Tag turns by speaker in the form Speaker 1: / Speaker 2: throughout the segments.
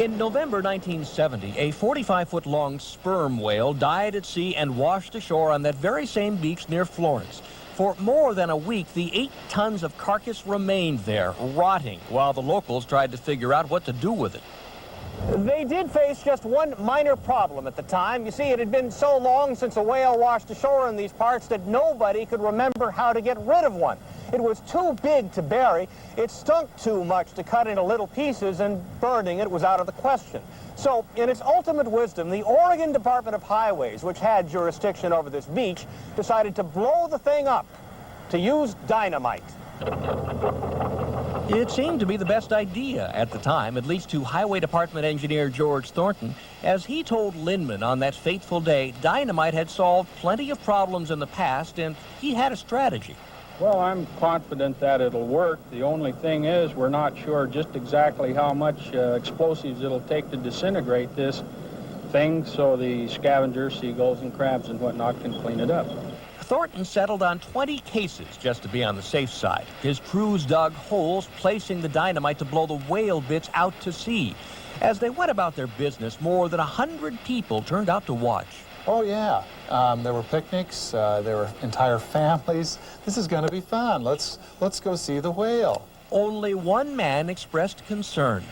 Speaker 1: In November 1970, a 45-foot-long sperm whale died at sea and washed ashore on that very same beach near Florence. For more than a week, the 8 tons of carcass remained there, rotting, while the locals tried to figure out what to do with it.
Speaker 2: They did face just one minor problem at the time. You see, it had been so long since a whale washed ashore in these parts that nobody could remember how to get rid of one. It was too big to bury, it stunk too much to cut into little pieces, and burning it was out of the question. So, in its ultimate wisdom, the Oregon Department of Highways, which had jurisdiction over this beach, decided to blow the thing up, to use dynamite.
Speaker 1: It seemed to be the best idea at the time, at least to Highway Department engineer George Thornton. As he told Lindman on that fateful day, dynamite had solved plenty of problems in the past, and he had a strategy.
Speaker 3: Well, I'm confident that it'll work. The only thing is we're not sure just exactly how much explosives it'll take to disintegrate this thing so the scavengers, seagulls and crabs and whatnot can clean it up.
Speaker 1: Thornton settled on 20 cases just to be on the safe side. His crews dug holes, placing the dynamite to blow the whale bits out to sea. As they went about their business, more than 100 people turned out to watch.
Speaker 4: Oh, yeah. There were picnics. There were entire families. This is going to be fun. Let's go see the whale.
Speaker 1: Only one man expressed concern.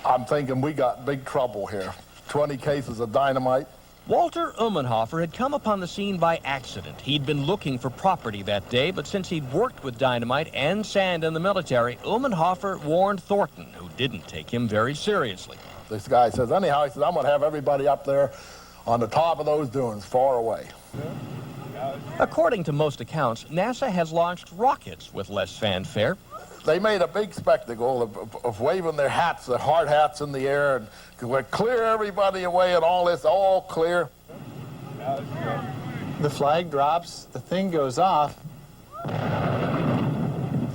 Speaker 5: I'm thinking we got big trouble here. 20 cases of dynamite.
Speaker 1: Walter Umenhofer had come upon the scene by accident. He'd been looking for property that day, but since he'd worked with dynamite and sand in the military, Umenhofer warned Thornton, who didn't take him very seriously.
Speaker 5: This guy says, anyhow, he says, I'm going to have everybody up there on the top of those dunes, far away.
Speaker 1: According to most accounts, NASA has launched rockets with less fanfare.
Speaker 5: They made a big spectacle of waving their hats, their hard hats in the air, and clear everybody away and all this, all clear.
Speaker 4: The flag drops, the thing goes off.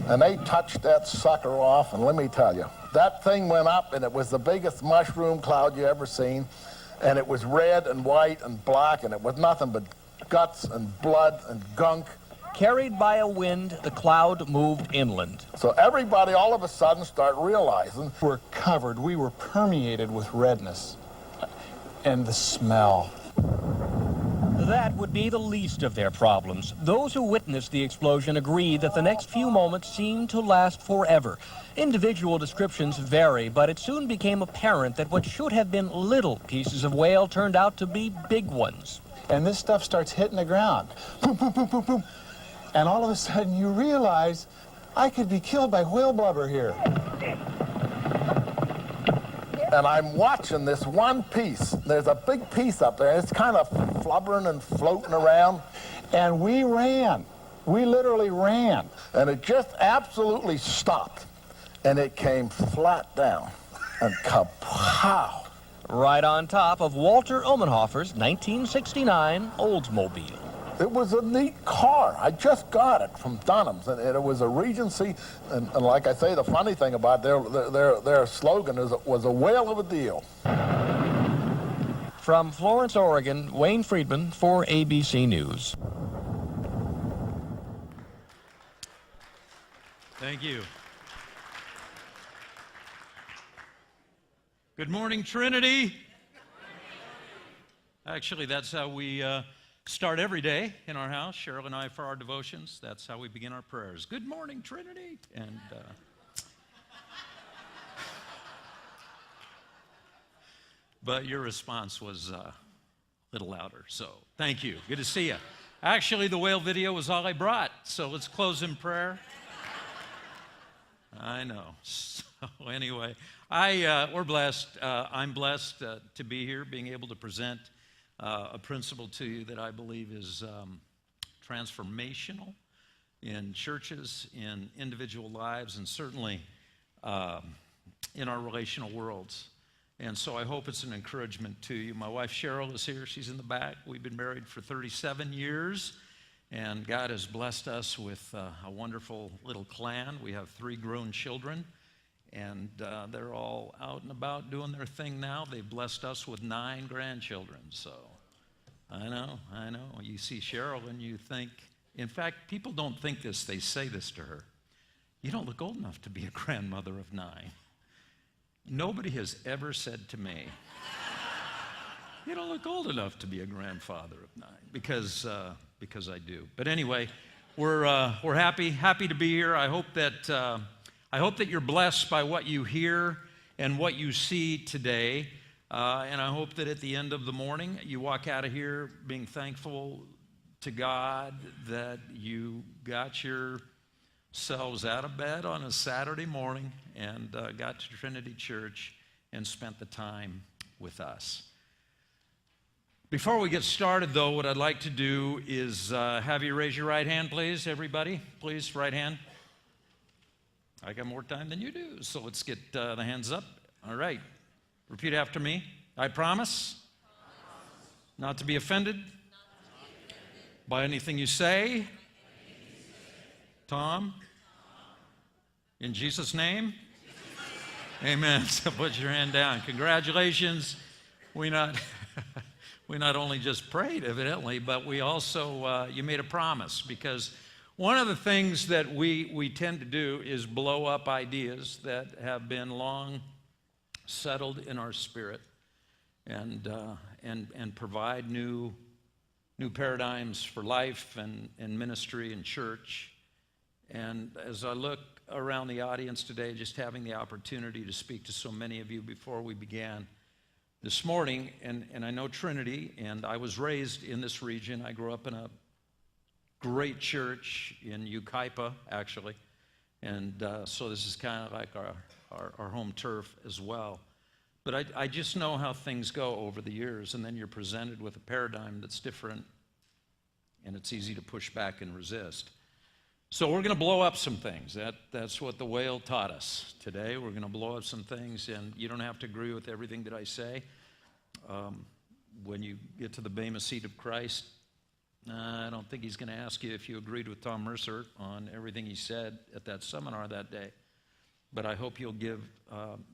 Speaker 5: And they touched that sucker off, and let me tell you, that thing went up, and it was the biggest mushroom cloud you ever seen, and it was red and white and black, and it was nothing but guts and blood and gunk.
Speaker 1: Carried by a wind, the cloud moved inland.
Speaker 5: So everybody all of a sudden started realizing
Speaker 4: We're covered. We were permeated with redness. And the smell.
Speaker 1: That would be the least of their problems. Those who witnessed the explosion agreed that the next few moments seemed to last forever. Individual descriptions vary, but it soon became apparent that what should have been little pieces of whale turned out to be big ones.
Speaker 4: And this stuff starts hitting the ground. Boom, boom, boom, boom, boom. And all of a sudden you realize I could be killed by whale blubber here.
Speaker 5: and I'm watching this one piece. There's a big piece up there. It's kind of flubbering and floating around.
Speaker 4: And we ran. We literally ran.
Speaker 5: And it just absolutely stopped. And it came flat down. And kapow!
Speaker 1: Right on top of Walter Umenhofer's 1969 Oldsmobile.
Speaker 5: It was a neat car. I just got it from Dunham's, and it was a Regency. And like I say, the funny thing about their slogan was a whale of a deal.
Speaker 1: From Florence, Oregon, Wayne Friedman for ABC News.
Speaker 6: Thank you. Good morning, Trinity. Actually, that's how we start every day in our house. Cheryl and I, for our devotions, that's how we begin our prayers. Good morning, Trinity. And but your response was a little louder, so thank you. Good to see you. Actually, the whale video was all I brought, so let's close in prayer. I know. So anyway, we're blessed. I'm blessed to be here, being able to present a principle to you that I believe is transformational in churches, in individual lives, and certainly in our relational worlds. And so I hope it's an encouragement to you. My wife Cheryl is here. She's in the back. We've been married for 37 years. And God has blessed us with a wonderful little clan. We have 3 grown children, and they're all out and about doing their thing now. They've blessed us with 9 grandchildren. So I know. You see Cheryl and you think, in fact, people don't think this. They say this to her. You don't look old enough to be a grandmother of 9. Nobody has ever said to me, you don't look old enough to be a grandfather of 9, because I do. But anyway, we're happy to be here. I hope that you're blessed by what you hear and what you see today. And I hope that at the end of the morning, you walk out of here being thankful to God that you got yourselves out of bed on a Saturday morning and got to Trinity Church and spent the time with us. Before we get started, though, what I'd like to do is have you raise your right hand, please, everybody. Please, right hand. I got more time than you do, so let's get the hands up. All right. Repeat after me. I promise not to be offended by anything you say. Tom, in Jesus' name. Amen. So put your hand down. Congratulations. We not only just prayed, evidently, but we also, you made a promise, because one of the things that we tend to do is blow up ideas that have been long settled in our spirit and provide new paradigms for life and ministry and church. And as I look around the audience today, just having the opportunity to speak to so many of you before we began this morning, and I know Trinity, and I was raised in this region. I grew up in a great church in Ukaipa, actually, and so this is kind of like our home turf as well. But I just know how things go over the years, and then you're presented with a paradigm that's different, and it's easy to push back and resist. So we're going to blow up some things. That's what the whale taught us today. We're going to blow up some things, and you don't have to agree with everything that I say. When you get to the Bema seat of Christ, I don't think he's going to ask you if you agreed with Tom Mercer on everything he said at that seminar that day. But I hope you'll give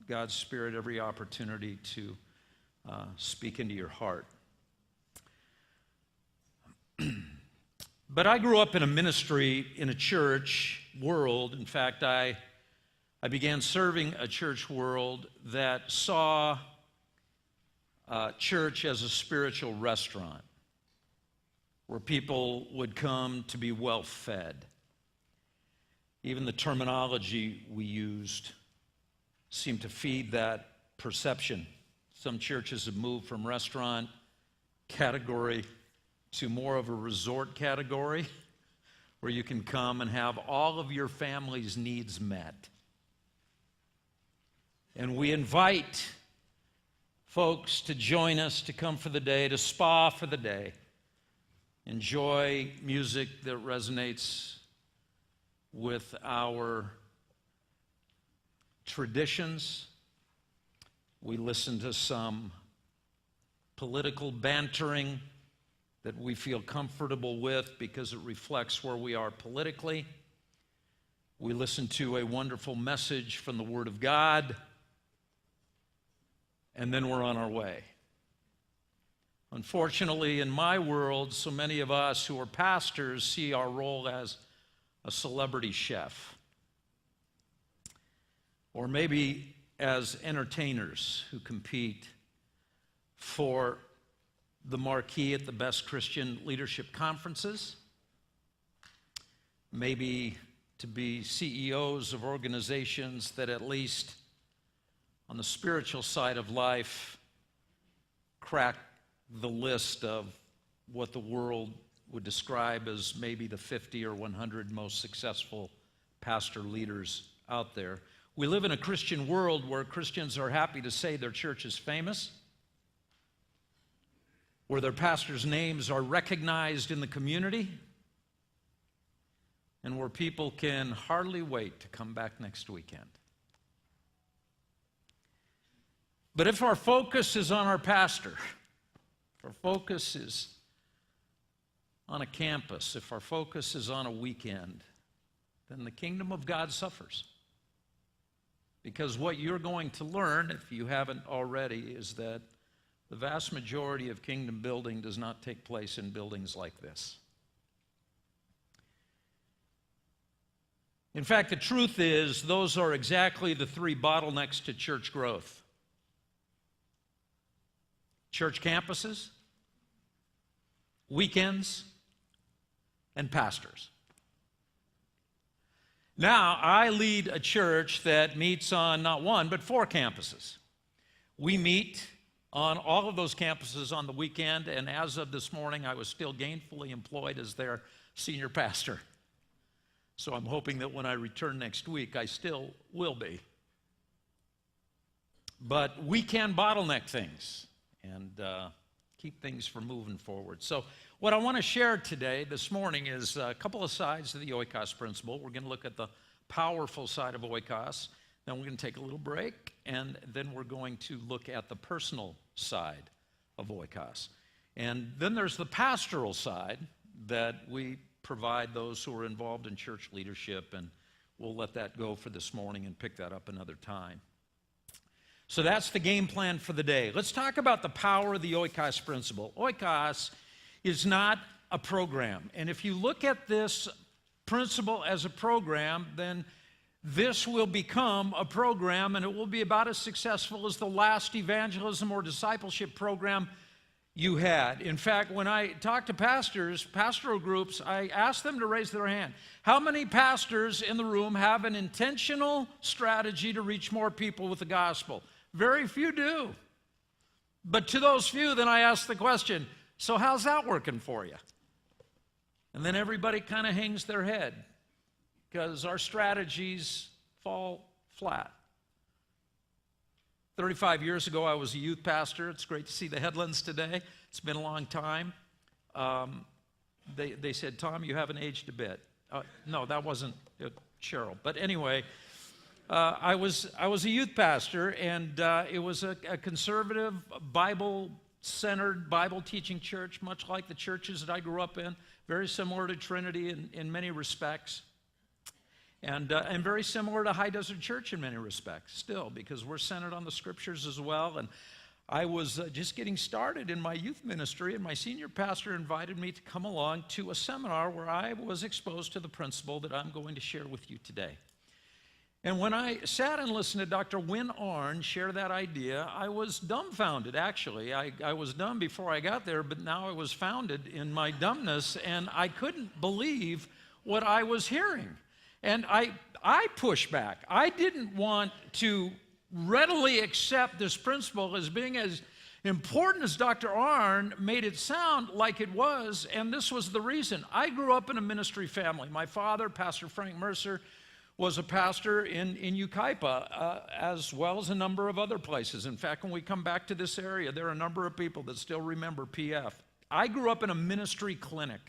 Speaker 6: God's Spirit every opportunity to speak into your heart. But I grew up in a ministry, in a church world. In fact, I began serving a church world that saw church as a spiritual restaurant where people would come to be well fed. Even the terminology we used seemed to feed that perception. Some churches have moved from restaurant category to more of a resort category where you can come and have all of your family's needs met. And we invite folks to join us, to come for the day, to spa for the day, enjoy music that resonates with our traditions. We listen to some political bantering that we feel comfortable with because it reflects where we are politically. We listen to a wonderful message from the Word of God, and then we're on our way. Unfortunately, in my world, so many of us who are pastors see our role as a celebrity chef, or maybe as entertainers who compete for the marquee at the best Christian leadership conferences, maybe to be CEOs of organizations that, at least on the spiritual side of life, crack the list of what the world would describe as maybe the 50 or 100 most successful pastor leaders out there. We live in a Christian world where Christians are happy to say their church is famous, where their pastors' names are recognized in the community, and where people can hardly wait to come back next weekend. But if our focus is on our pastor, if our focus is on a campus, if our focus is on a weekend, then the kingdom of God suffers. Because what you're going to learn, if you haven't already, is that the vast majority of kingdom building does not take place in buildings like this. In fact, the truth is, those are exactly the three bottlenecks to church growth. Church campuses, weekends, and pastors. Now, I lead a church that meets on not one, but 4 campuses. We meet on all of those campuses on the weekend, and as of this morning, I was still gainfully employed as their senior pastor. So I'm hoping that when I return next week, I still will be. But we can bottleneck things and keep things from moving forward. So what I want to share today, this morning, is a couple of sides of the Oikos Principle. We're going to look at the powerful side of Oikos. Then we're going to take a little break, and then we're going to look at the personal side of Oikos. And then there's the pastoral side that we provide those who are involved in church leadership, and we'll let that go for this morning and pick that up another time. So that's the game plan for the day. Let's talk about the power of the Oikos Principle. Oikos is not a program, and if you look at this principle as a program, then this will become a program, and it will be about as successful as the last evangelism or discipleship program you had. In fact, when I talk to pastors, pastoral groups, I ask them to raise their hand. How many pastors in the room have an intentional strategy to reach more people with the gospel? Very few do. But to those few, then I ask the question, so how's that working for you? And then everybody kind of hangs their head because our strategies fall flat. 35 years ago, I was a youth pastor. It's great to see the Redlands today. It's been a long time. They said, Tom, you haven't aged a bit. No, that wasn't Cheryl. But anyway, I was a youth pastor, and it was a conservative, Bible-centered, Bible-teaching church, much like the churches that I grew up in, very similar to Trinity in many respects. And very similar to High Desert Church in many respects still, because we're centered on the Scriptures as well. And I was just getting started in my youth ministry, and my senior pastor invited me to come along to a seminar where I was exposed to the principle that I'm going to share with you today. And when I sat and listened to Dr. Win Arn share that idea, I was dumbfounded, actually. I was dumb before I got there, but now I was founded in my dumbness, and I couldn't believe what I was hearing. And I pushed back. I didn't want to readily accept this principle as being as important as Dr. Arn made it sound like it was, and this was the reason. I grew up in a ministry family. My father, Pastor Frank Mercer, was a pastor in Yucaipa, as well as a number of other places. In fact, when we come back to this area, there are a number of people that still remember PF. I grew up in a ministry clinic.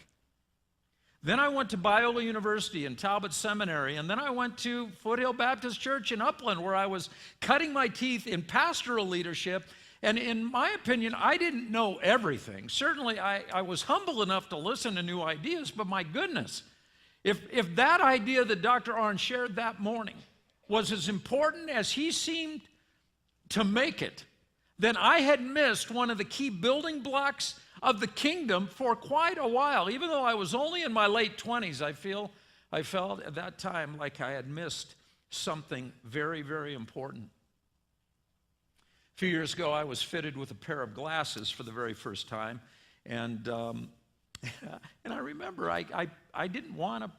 Speaker 6: Then I went to Biola University and Talbot Seminary, and then I went to Foothill Baptist Church in Upland, where I was cutting my teeth in pastoral leadership. And in my opinion, I didn't know everything. Certainly, I was humble enough to listen to new ideas, but my goodness, if that idea that Dr. Arn shared that morning was as important as he seemed to make it, then I had missed one of the key building blocks of the kingdom for quite a while. Even though I was only in my late 20s, I felt at that time like I had missed something very, very important. A few years ago, I was fitted with a pair of glasses for the very first time, and I remember I didn't want to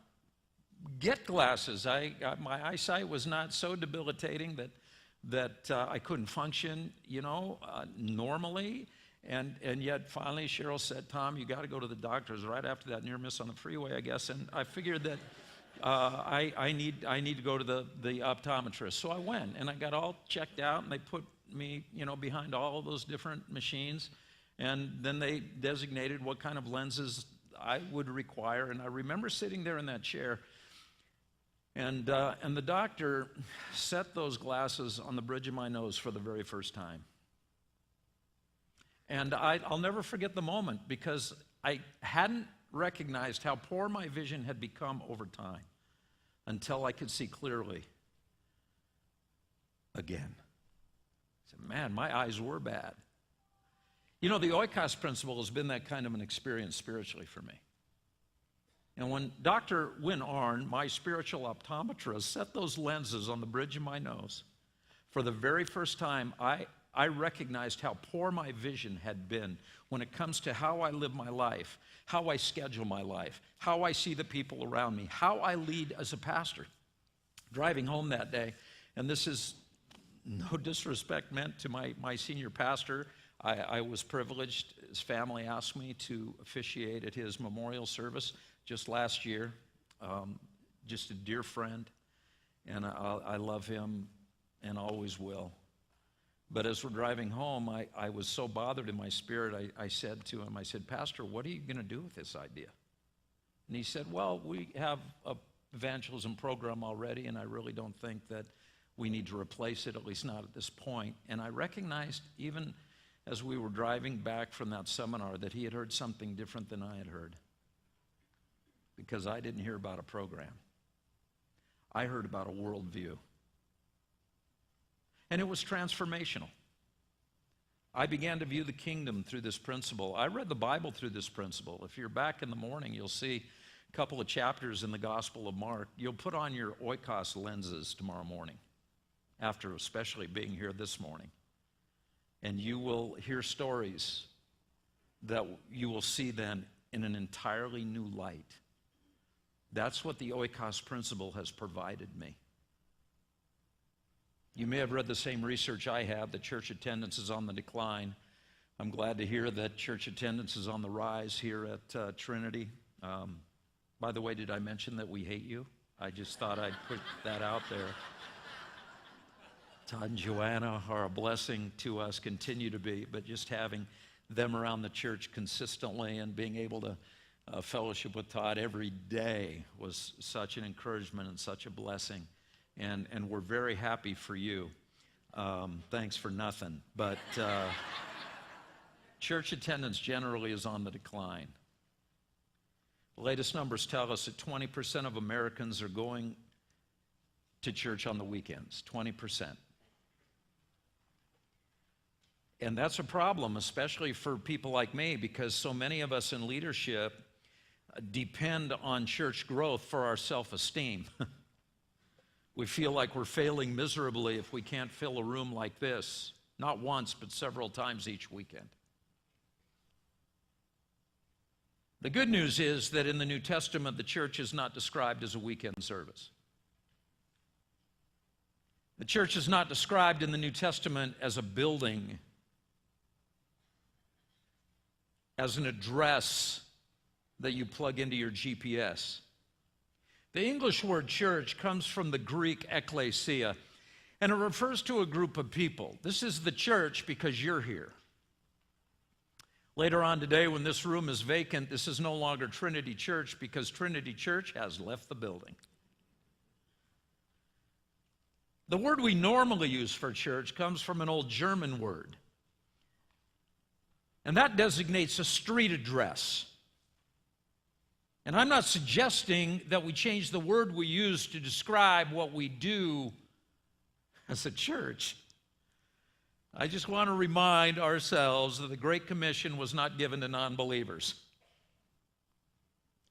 Speaker 6: get glasses. My eyesight was not so debilitating that I couldn't function, normally. And yet, finally, Cheryl said, Tom, you got to go to the doctors right after that near miss on the freeway, I guess. And I figured that I need to go to the optometrist. So I went, and I got all checked out, and they put me, behind all of those different machines. And then they designated what kind of lenses I would require. And I remember sitting there in that chair, and the doctor set those glasses on the bridge of my nose for the very first time. And I'll never forget the moment, because I hadn't recognized how poor my vision had become over time until I could see clearly again. I said, man, my eyes were bad. The Oikos Principle has been that kind of an experience spiritually for me. And when Dr. Win Arn, my spiritual optometrist, set those lenses on the bridge of my nose, for the very first time, I recognized how poor my vision had been when it comes to how I live my life, how I schedule my life, how I see the people around me, how I lead as a pastor. Driving home that day, and this is no disrespect meant to my senior pastor, I was privileged. His family asked me to officiate at his memorial service just last year. Just a dear friend, and I love him and always will. But as we're driving home, I was so bothered in my spirit, I said to him, I said, Pastor, what are you going to do with this idea? And he said, well, we have a evangelism program already, and I really don't think that we need to replace it, at least not at this point. And I recognized, even as we were driving back from that seminar, that he had heard something different than I had heard, because I didn't hear about a program. I heard about a worldview. And it was transformational. I began to view the kingdom through this principle. I read the Bible through this principle. If you're back in the morning, you'll see a couple of chapters in the Gospel of Mark. You'll put on your Oikos lenses tomorrow morning, after especially being here this morning. And you will hear stories that you will see then in an entirely new light. That's what the Oikos Principle has provided me. You may have read the same research I have, that church attendance is on the decline. I'm glad to hear that church attendance is on the rise here at Trinity. By the way, did I mention that we hate you? I just thought I'd put that out there. Todd and Joanna are a blessing to us, continue to be, but just having them around the church consistently and being able to fellowship with Todd every day was such an encouragement and such a blessing. And we're very happy for you. Thanks for nothing. But church attendance generally is on the decline. The latest numbers tell us that 20% of Americans are going to church on the weekends, 20%. And that's a problem, especially for people like me, because so many of us in leadership depend on church growth for our self-esteem. We feel like we're failing miserably if we can't fill a room like this, not once, but several times each weekend. The good news is that in the New Testament, the church is not described as a weekend service. The church is not described in the New Testament as a building, as an address that you plug into your GPS. The English word church comes from the Greek ekklesia, and it refers to a group of people. This is the church because you're here. Later on today, when this room is vacant, this is no longer Trinity Church because Trinity Church has left the building. The word we normally use for church comes from an old German word, and that designates a street address. And I'm not suggesting that we change the word we use to describe what we do as a church. I just want to remind ourselves that the Great Commission was not given to non-believers.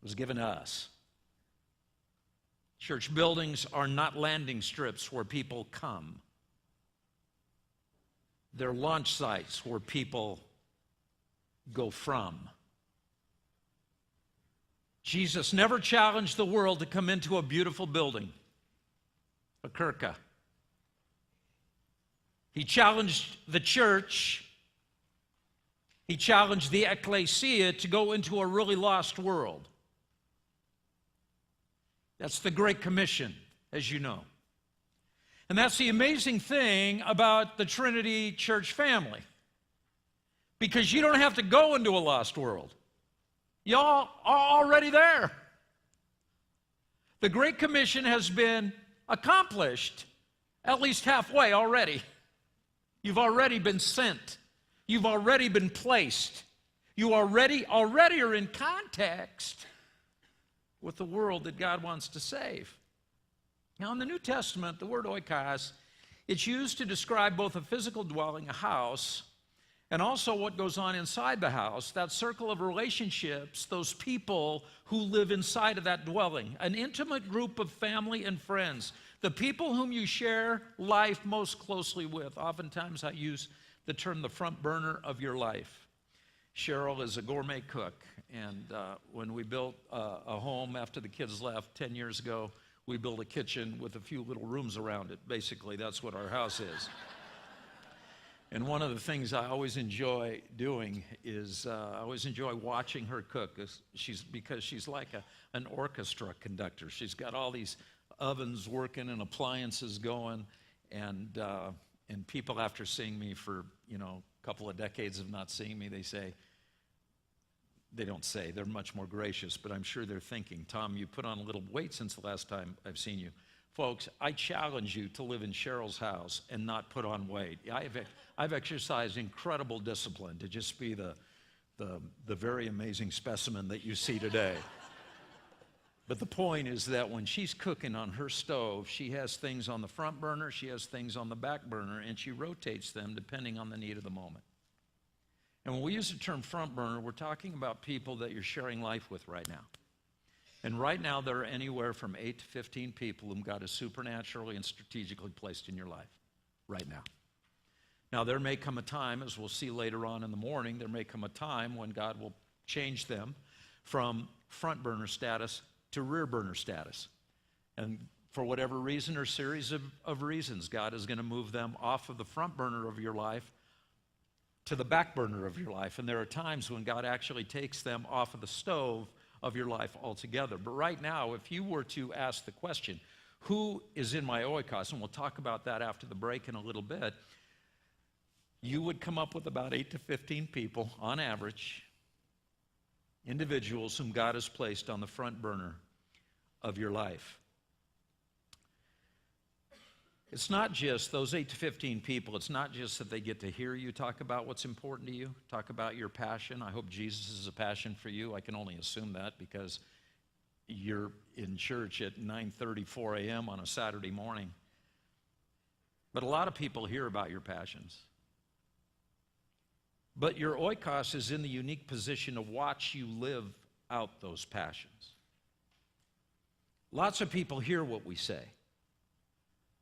Speaker 6: It was given to us. Church buildings are not landing strips where people come. They're launch sites where people go from. Jesus never challenged the world to come into a beautiful building, a kirka. He challenged the church, he challenged the ecclesia to go into a really lost world. That's the Great Commission, as you know. And that's the amazing thing about the Trinity Church family, because you don't have to go into a lost world. Y'all are already there. The Great Commission has been accomplished at least halfway already. You've already been sent. You've already been placed. You already are in context with the world that God wants to save. Now, in the New Testament, the word oikos, it's used to describe both a physical dwelling, a house, and also what goes on inside the house, that circle of relationships, those people who live inside of that dwelling, an intimate group of family and friends, the people whom you share life most closely with. Oftentimes I use the term the front burner of your life. Cheryl is a gourmet cook, and when we built a home after the kids left 10 years ago, we built a kitchen with a few little rooms around it. Basically, that's what our house is. And one of the things I always enjoy doing is I always enjoy watching her cook, because she's like an orchestra conductor. She's got all these ovens working and appliances going, and people, after seeing me for a couple of decades of not seeing me, they don't say, they're much more gracious, but I'm sure they're thinking, Tom, you put on a little weight since the last time I've seen you. Folks, I challenge you to live in Cheryl's house and not put on weight. I've exercised incredible discipline to just be the very amazing specimen that you see today. But the point is that when she's cooking on her stove, she has things on the front burner, she has things on the back burner, and she rotates them depending on the need of the moment. And when we use the term front burner, we're talking about people that you're sharing life with right now. And right now, there are anywhere from 8 to 15 people whom God has supernaturally and strategically placed in your life right now. Now, there may come a time, as we'll see later on in the morning, there may come a time when God will change them from front burner status to rear burner status. And for whatever reason or series of reasons, God is going to move them off of the front burner of your life to the back burner of your life. And there are times when God actually takes them off of the stove of your life altogether. But right now, if you were to ask the question, who is in my oikos, and we'll talk about that after the break in a little bit, you would come up with about 8 to 15 people, on average, individuals whom God has placed on the front burner of your life. It's not just those 8 to 15 people, it's not just that they get to hear you talk about what's important to you, talk about your passion. I hope Jesus is a passion for you. I can only assume that because you're in church at 9:30, 4 a.m. on a Saturday morning. But a lot of people hear about your passions. But your oikos is in the unique position to watch you live out those passions. Lots of people hear what we say.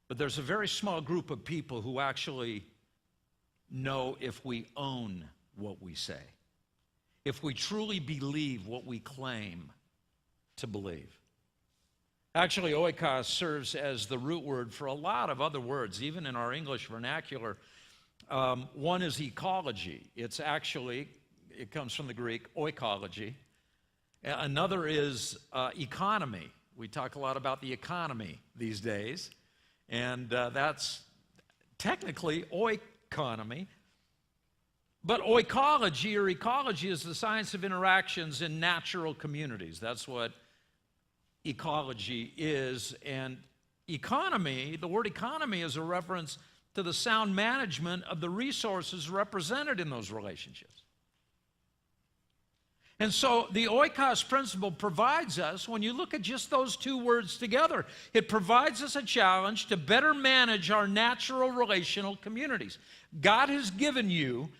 Speaker 6: But there's a very small group of people who actually know if we own what we say, if we truly believe what we claim to believe. Actually, oikos serves as the root word for a lot of other words, even in our English vernacular. One is ecology. It comes from the Greek oikology. Another is economy. We talk a lot about the economy these days. And that's technically oikonomy. But oikology or ecology is the science of interactions in natural communities. That's what ecology is. And economy, the word economy is a reference to the sound management of the resources represented in those relationships. And so the Oikos Principle provides us, when you look at just those two words together, it provides us a challenge to better manage our natural relational communities. God has given you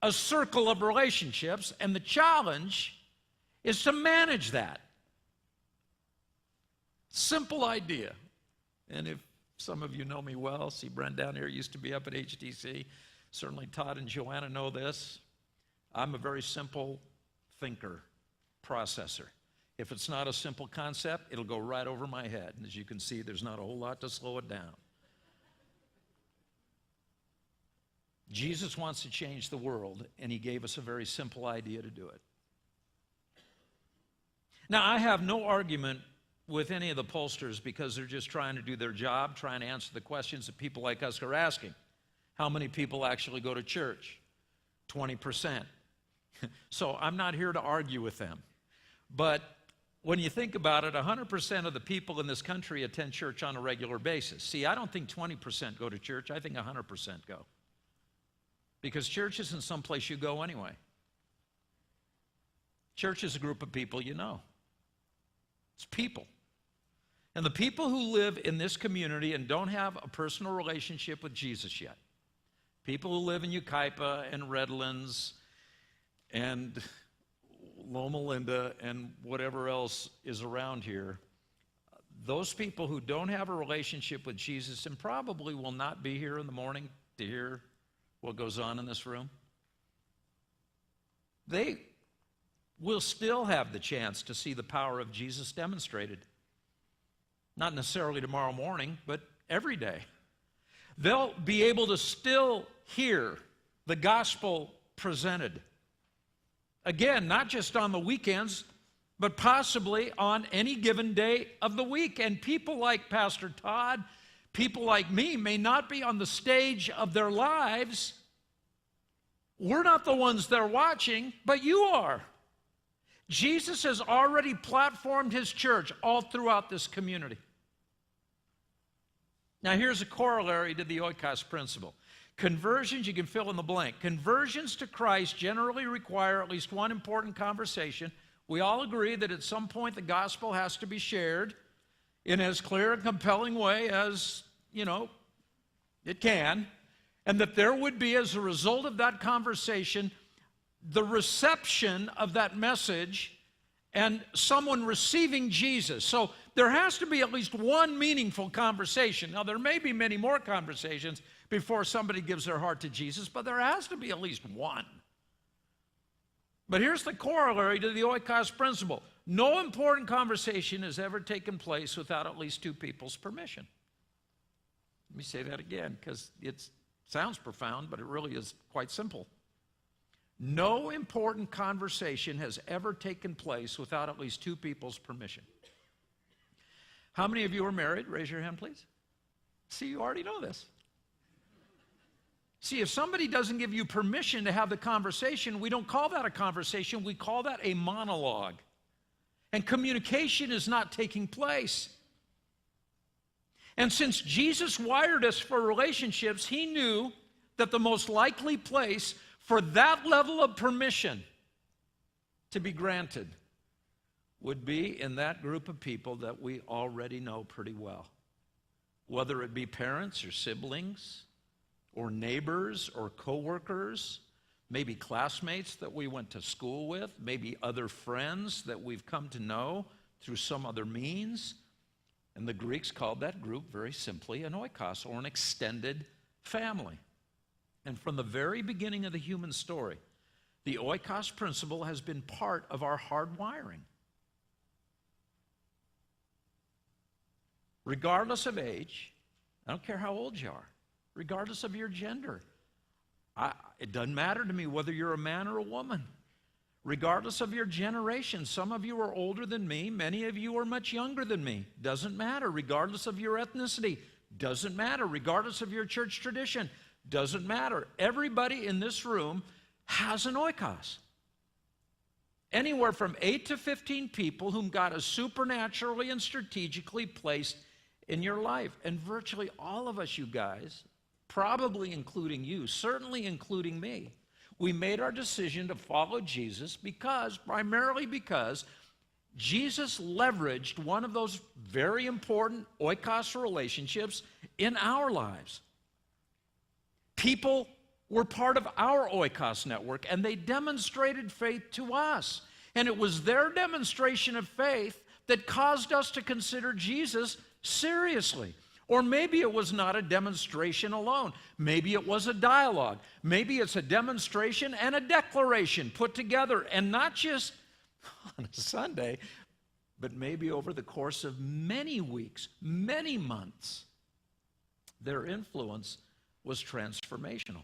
Speaker 6: a circle of relationships, and the challenge is to manage that. Simple idea. And if some of you know me well, see Brent down here used to be up at HTC. Certainly Todd and Joanna know this. I'm a very simple thinker, processor. If it's not a simple concept, it'll go right over my head. And as you can see, there's not a whole lot to slow it down. Jesus wants to change the world, and he gave us a very simple idea to do it. Now, I have no argument with any of the pollsters because they're just trying to do their job, trying to answer the questions that people like us are asking. How many people actually go to church? 20%. So I'm not here to argue with them. But when you think about it, 100% of the people in this country attend church on a regular basis. See, I don't think 20% go to church. I think 100% go. Because church isn't someplace you go anyway. Church is a group of people you know. It's people. And the people who live in this community and don't have a personal relationship with Jesus yet, People who live in Yucaipa and Redlands and Loma Linda and whatever else is around here, those people who don't have a relationship with Jesus and probably will not be here in the morning to hear what goes on in this room, they will still have the chance to see the power of Jesus demonstrated. Not necessarily tomorrow morning, but every day. They'll be able to still hear the gospel presented. Again, not just on the weekends, but possibly on any given day of the week. And people like Pastor Todd, people like me, may not be on the stage of their lives. We're not the ones they're watching, but you are. Jesus has already platformed his church all throughout this community. Now, here's a corollary to the Oikos Principle. Conversions, you can fill in the blank. Conversions to Christ generally require at least one important conversation. We all agree that at some point the gospel has to be shared in as clear and compelling way as, it can, and that there would be, as a result of that conversation, the reception of that message and someone receiving Jesus. So there has to be at least one meaningful conversation. Now, there may be many more conversations before somebody gives their heart to Jesus, but there has to be at least one. But here's the corollary to the Oikos Principle. No important conversation has ever taken place without at least two people's permission. Let me say that again, because it sounds profound, but it really is quite simple. No important conversation has ever taken place without at least two people's permission. How many of you are married? Raise your hand, please. See, you already know this. See, if somebody doesn't give you permission to have the conversation, we don't call that a conversation, we call that a monologue. And communication is not taking place. And since Jesus wired us for relationships, he knew that the most likely place for that level of permission to be granted would be in that group of people that we already know pretty well. Whether it be parents or siblings or neighbors or coworkers, maybe classmates that we went to school with, maybe other friends that we've come to know through some other means. And the Greeks called that group very simply an oikos, or an extended family. And from the very beginning of the human story, the Oikos Principle has been part of our hard wiring. Regardless of age, I don't care how old you are, regardless of your gender, it doesn't matter to me whether you're a man or a woman. Regardless of your generation, some of you are older than me, many of you are much younger than me. Doesn't matter. Regardless of your ethnicity, doesn't matter. Regardless of your church tradition, doesn't matter. Everybody in this room has an oikos. Anywhere from 8 to 15 people whom God has supernaturally and strategically placed in your life. And virtually all of us, you guys, probably including you, certainly including me, we made our decision to follow Jesus primarily because Jesus leveraged one of those very important oikos relationships in our lives. People were part of our oikos network, and they demonstrated faith to us. And it was their demonstration of faith that caused us to consider Jesus seriously. Or maybe it was not a demonstration alone. Maybe it was a dialogue. Maybe it's a demonstration and a declaration put together, and not just on a Sunday, but maybe over the course of many weeks, many months. Their influence was transformational.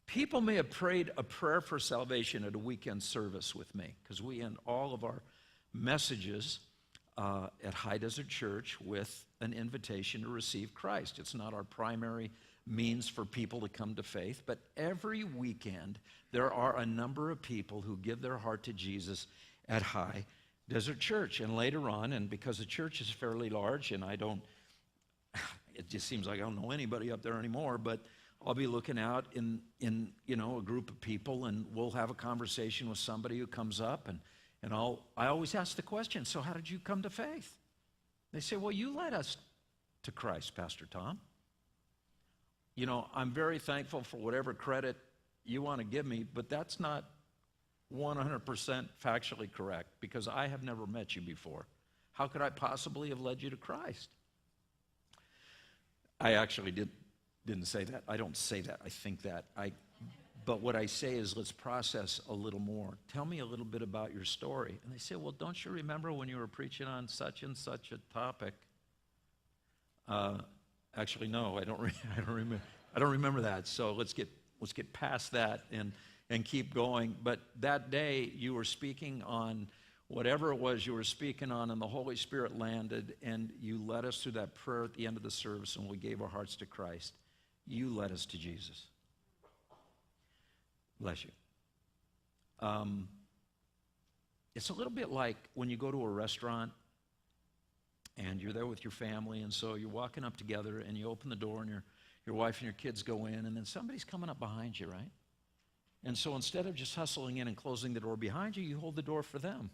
Speaker 6: People may have prayed a prayer for salvation at a weekend service with me, because we end all of our messages at High Desert Church with an invitation to receive Christ. It's not our primary means for people to come to faith, but every weekend there are a number of people who give their heart to Jesus at High Desert Church. And later on, and because the church is fairly large, and it just seems like I don't know anybody up there anymore, but I'll be looking out in a group of people, and we'll have a conversation with somebody who comes up, and I always ask the question, so how did you come to faith? They say, well, you led us to Christ, Pastor Tom. You know, I'm very thankful for whatever credit you want to give me, but that's not 100% factually correct because I have never met you before. How could I possibly have led you to Christ? I actually didn't say that. I don't say that. I think that. But what I say is, let's process a little more. Tell me a little bit about your story. And they say, well, don't you remember when you were preaching on such and such a topic? Actually, no, I don't remember that. So let's get past that and keep going. But that day you were speaking on whatever it was you were speaking on, and the Holy Spirit landed, and you led us through that prayer at the end of the service, and we gave our hearts to Christ. You led us to Jesus. Bless you. It's a little bit like when you go to a restaurant and you're there with your family, and so you're walking up together and you open the door and your wife and your kids go in, and then somebody's coming up behind you, right? And so instead of just hustling in and closing the door behind you, you hold the door for them,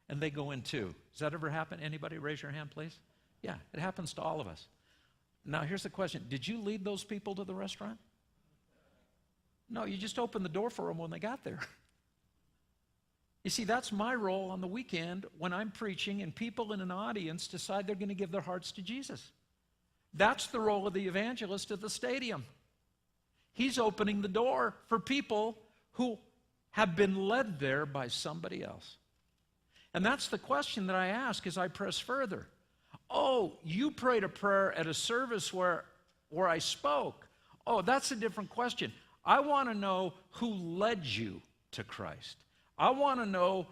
Speaker 6: and they go in too. Does that ever happen? Anybody raise your hand, please? Yeah, it happens to all of us. Now, here's the question. Did you lead those people to the restaurant? No, you just opened the door for them when they got there. You see, that's my role on the weekend when I'm preaching and people in an audience decide they're going to give their hearts to Jesus. That's the role of the evangelist at the stadium. He's opening the door for people who have been led there by somebody else. And that's the question that I ask as I press further. Oh, you prayed a prayer at a service where I spoke. Oh, that's a different question. I want to know who led you to Christ. I want to know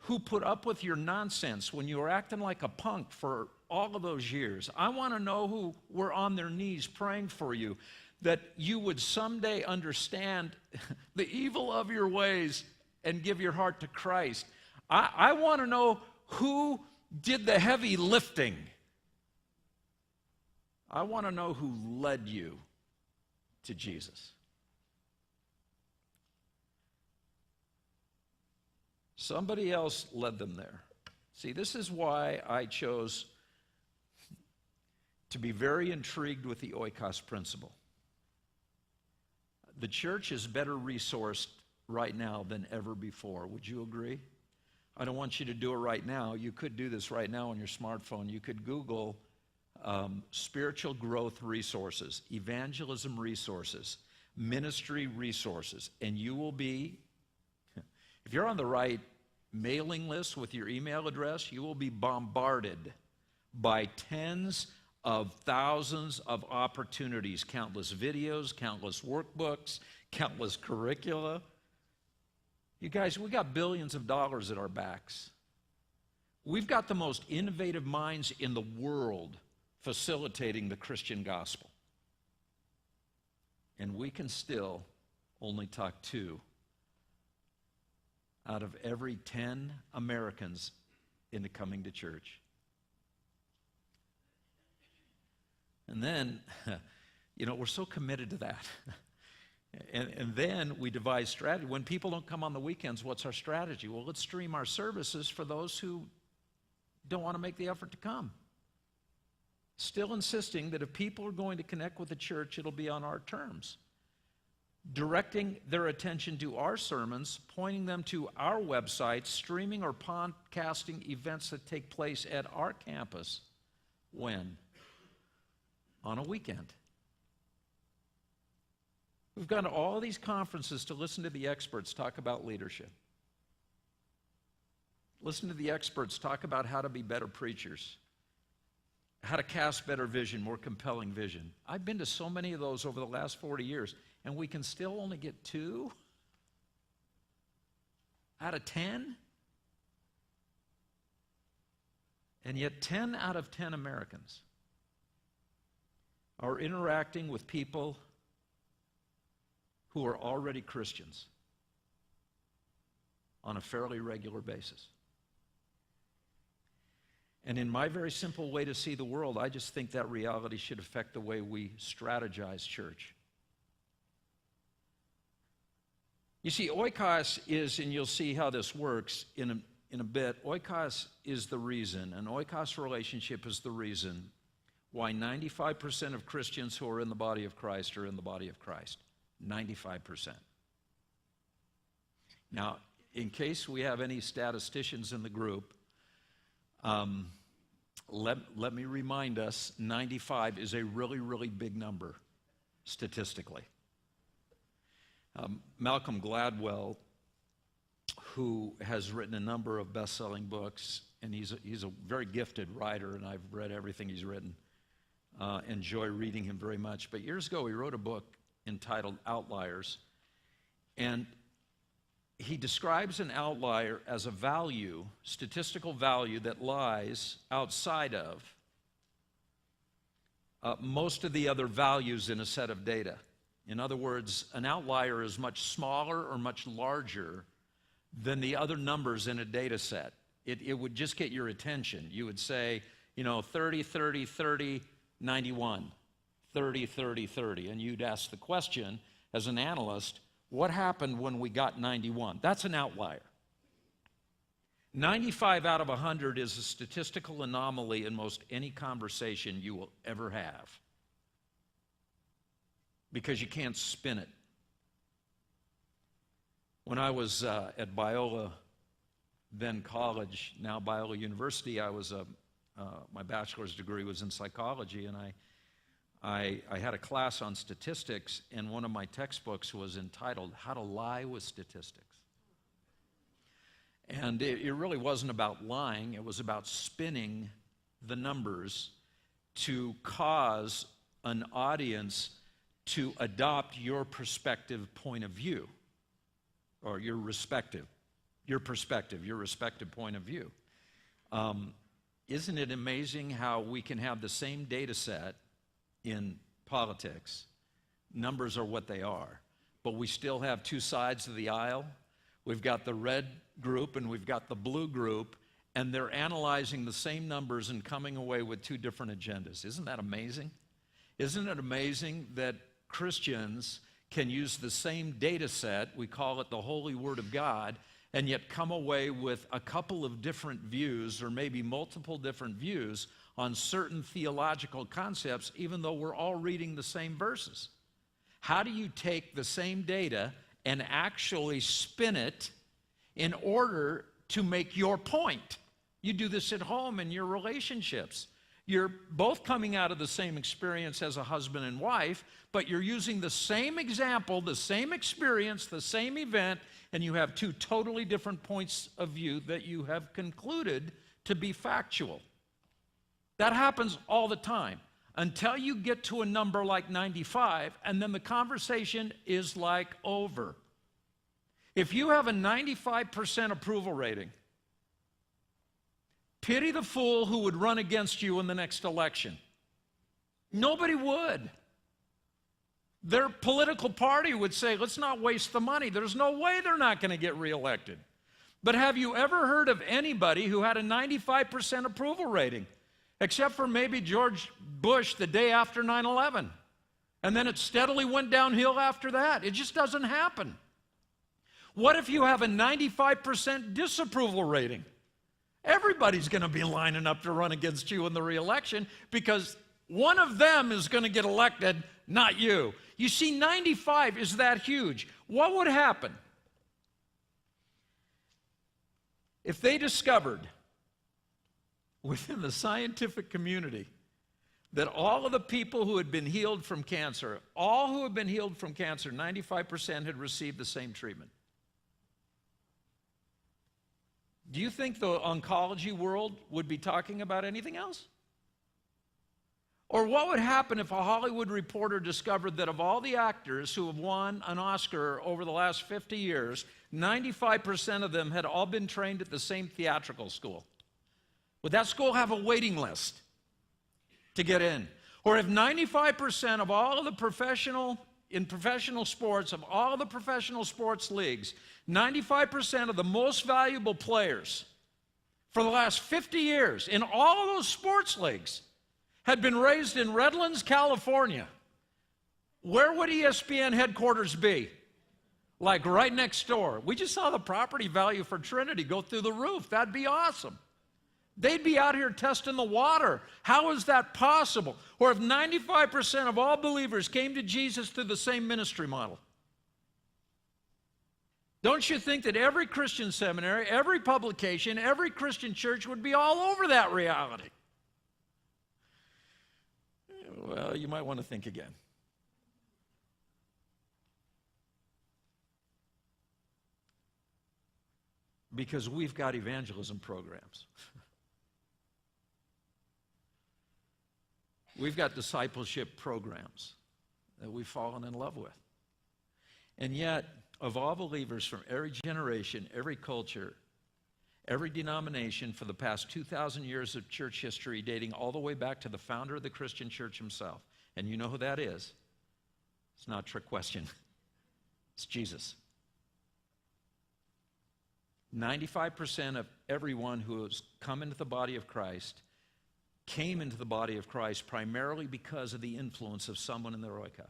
Speaker 6: who put up with your nonsense when you were acting like a punk for all of those years. I want to know who were on their knees praying for you, that you would someday understand the evil of your ways and give your heart to Christ. I want to know who did the heavy lifting. I want to know who led you to Jesus. Somebody else led them there. See, this is why I chose to be very intrigued with the Oikos Principle. The church is better resourced right now than ever before. Would you agree? I don't want you to do it right now. You could do this right now on your smartphone. You could Google spiritual growth resources, evangelism resources, ministry resources, and you will be, if you're on the right mailing list with your email address, you will be bombarded by tens of thousands of opportunities, countless videos, countless workbooks, countless curricula. You guys, we got billions of dollars at our backs. We've got the most innovative minds in the world facilitating the Christian gospel. And we can still only talk 2 out of every 10 Americans into coming to church. And then, we're so committed to that. And then we devise strategy. When people don't come on the weekends, what's our strategy? Well, let's stream our services for those who don't want to make the effort to come. Still insisting that if people are going to connect with the church, it'll be on our terms. Directing their attention to our sermons, pointing them to our website, streaming or podcasting events that take place at our campus. When? On a weekend. We've gone to all these conferences to listen to the experts talk about leadership. Listen to the experts talk about how to be better preachers, how to cast better vision, more compelling vision. I've been to so many of those over the last 40 years, and we can still only get 2 out of 10? And yet 10 out of 10 Americans are interacting with people who are already Christians on a fairly regular basis. And in my very simple way to see the world, I just think that reality should affect the way we strategize church. You see, oikos is, and you'll see how this works in a bit, oikos is the reason, an oikos relationship is the reason why 95% of Christians who are in the body of Christ are in the body of Christ. 95%. Now, in case we have any statisticians in the group, let me remind us, 95 is a really, really big number statistically. Malcolm Gladwell, who has written a number of best-selling books, and he's a very gifted writer, and I've read everything he's written. Enjoy reading him very much. But years ago, he wrote a book entitled Outliers, and he describes an outlier as a value, statistical value, that lies outside of most of the other values in a set of data. In other words, an outlier is much smaller or much larger than the other numbers in a data set. It would just get your attention. You would say, 30, 30, 30, 91, 30, 30, 30. And you'd ask the question, as an analyst, what happened when we got 91? That's an outlier. 95 out of 100 is a statistical anomaly in most any conversation you will ever have, because you can't spin it. When I was at Biola, then college, now Biola University, my bachelor's degree was in psychology, and I had a class on statistics, and one of my textbooks was entitled How to Lie with Statistics. And it really wasn't about lying, it was about spinning the numbers to cause an audience to adopt your perspective point of view, or your respective point of view. Isn't it amazing how we can have the same data set in politics? Numbers are what they are, but we still have two sides of the aisle. We've got the red group and we've got the blue group, and they're analyzing the same numbers and coming away with two different agendas. Isn't that amazing? Isn't it amazing that Christians can use the same data set, we call it the Holy Word of God, and yet come away with a couple of different views, or maybe multiple different views on certain theological concepts, even though we're all reading the same verses? How do you take the same data and actually spin it in order to make your point? You do this at home in your relationships. You're both coming out of the same experience as a husband and wife, but you're using the same example, the same experience, the same event, and you have two totally different points of view that you have concluded to be factual. That happens all the time until you get to a number like 95, and then the conversation is like over. If you have a 95% approval rating, pity the fool who would run against you in the next election. Nobody would. Their political party would say, let's not waste the money. There's no way they're not going to get reelected. But have you ever heard of anybody who had a 95% approval rating? Except for maybe George Bush the day after 9/11. And then it steadily went downhill after that. It just doesn't happen. What if you have a 95% disapproval rating? Everybody's going to be lining up to run against you in the reelection, because one of them is going to get elected, not you. You see, 95 is that huge. What would happen if they discovered within the scientific community that all of the people who had been healed from cancer, 95% had received the same treatment? Do you think the oncology world would be talking about anything else? Or what would happen if a Hollywood reporter discovered that of all the actors who have won an Oscar over the last 50 years, 95% of them had all been trained at the same theatrical school? Would that school have a waiting list to get in? Or if 95% of all of the professional sports, of all of the professional sports leagues, 95% of the most valuable players for the last 50 years in all of those sports leagues had been raised in Redlands, California, where would ESPN headquarters be? Like right next door. We just saw the property value for Trinity go through the roof. That'd be awesome. They'd be out here testing the water. How is that possible? Or if 95% of all believers came to Jesus through the same ministry model, don't you think that every Christian seminary, every publication, every Christian church would be all over that reality? Well, you might want to think again. Because we've got evangelism programs. We've got discipleship programs that we've fallen in love with. And yet, of all believers from every generation, every culture, every denomination for the past 2,000 years of church history, dating all the way back to the founder of the Christian church himself, and you know who that is. It's not a trick question. It's Jesus. 95% of everyone who has come into the body of Christ came into the body of Christ primarily because of the influence of someone in their oikos.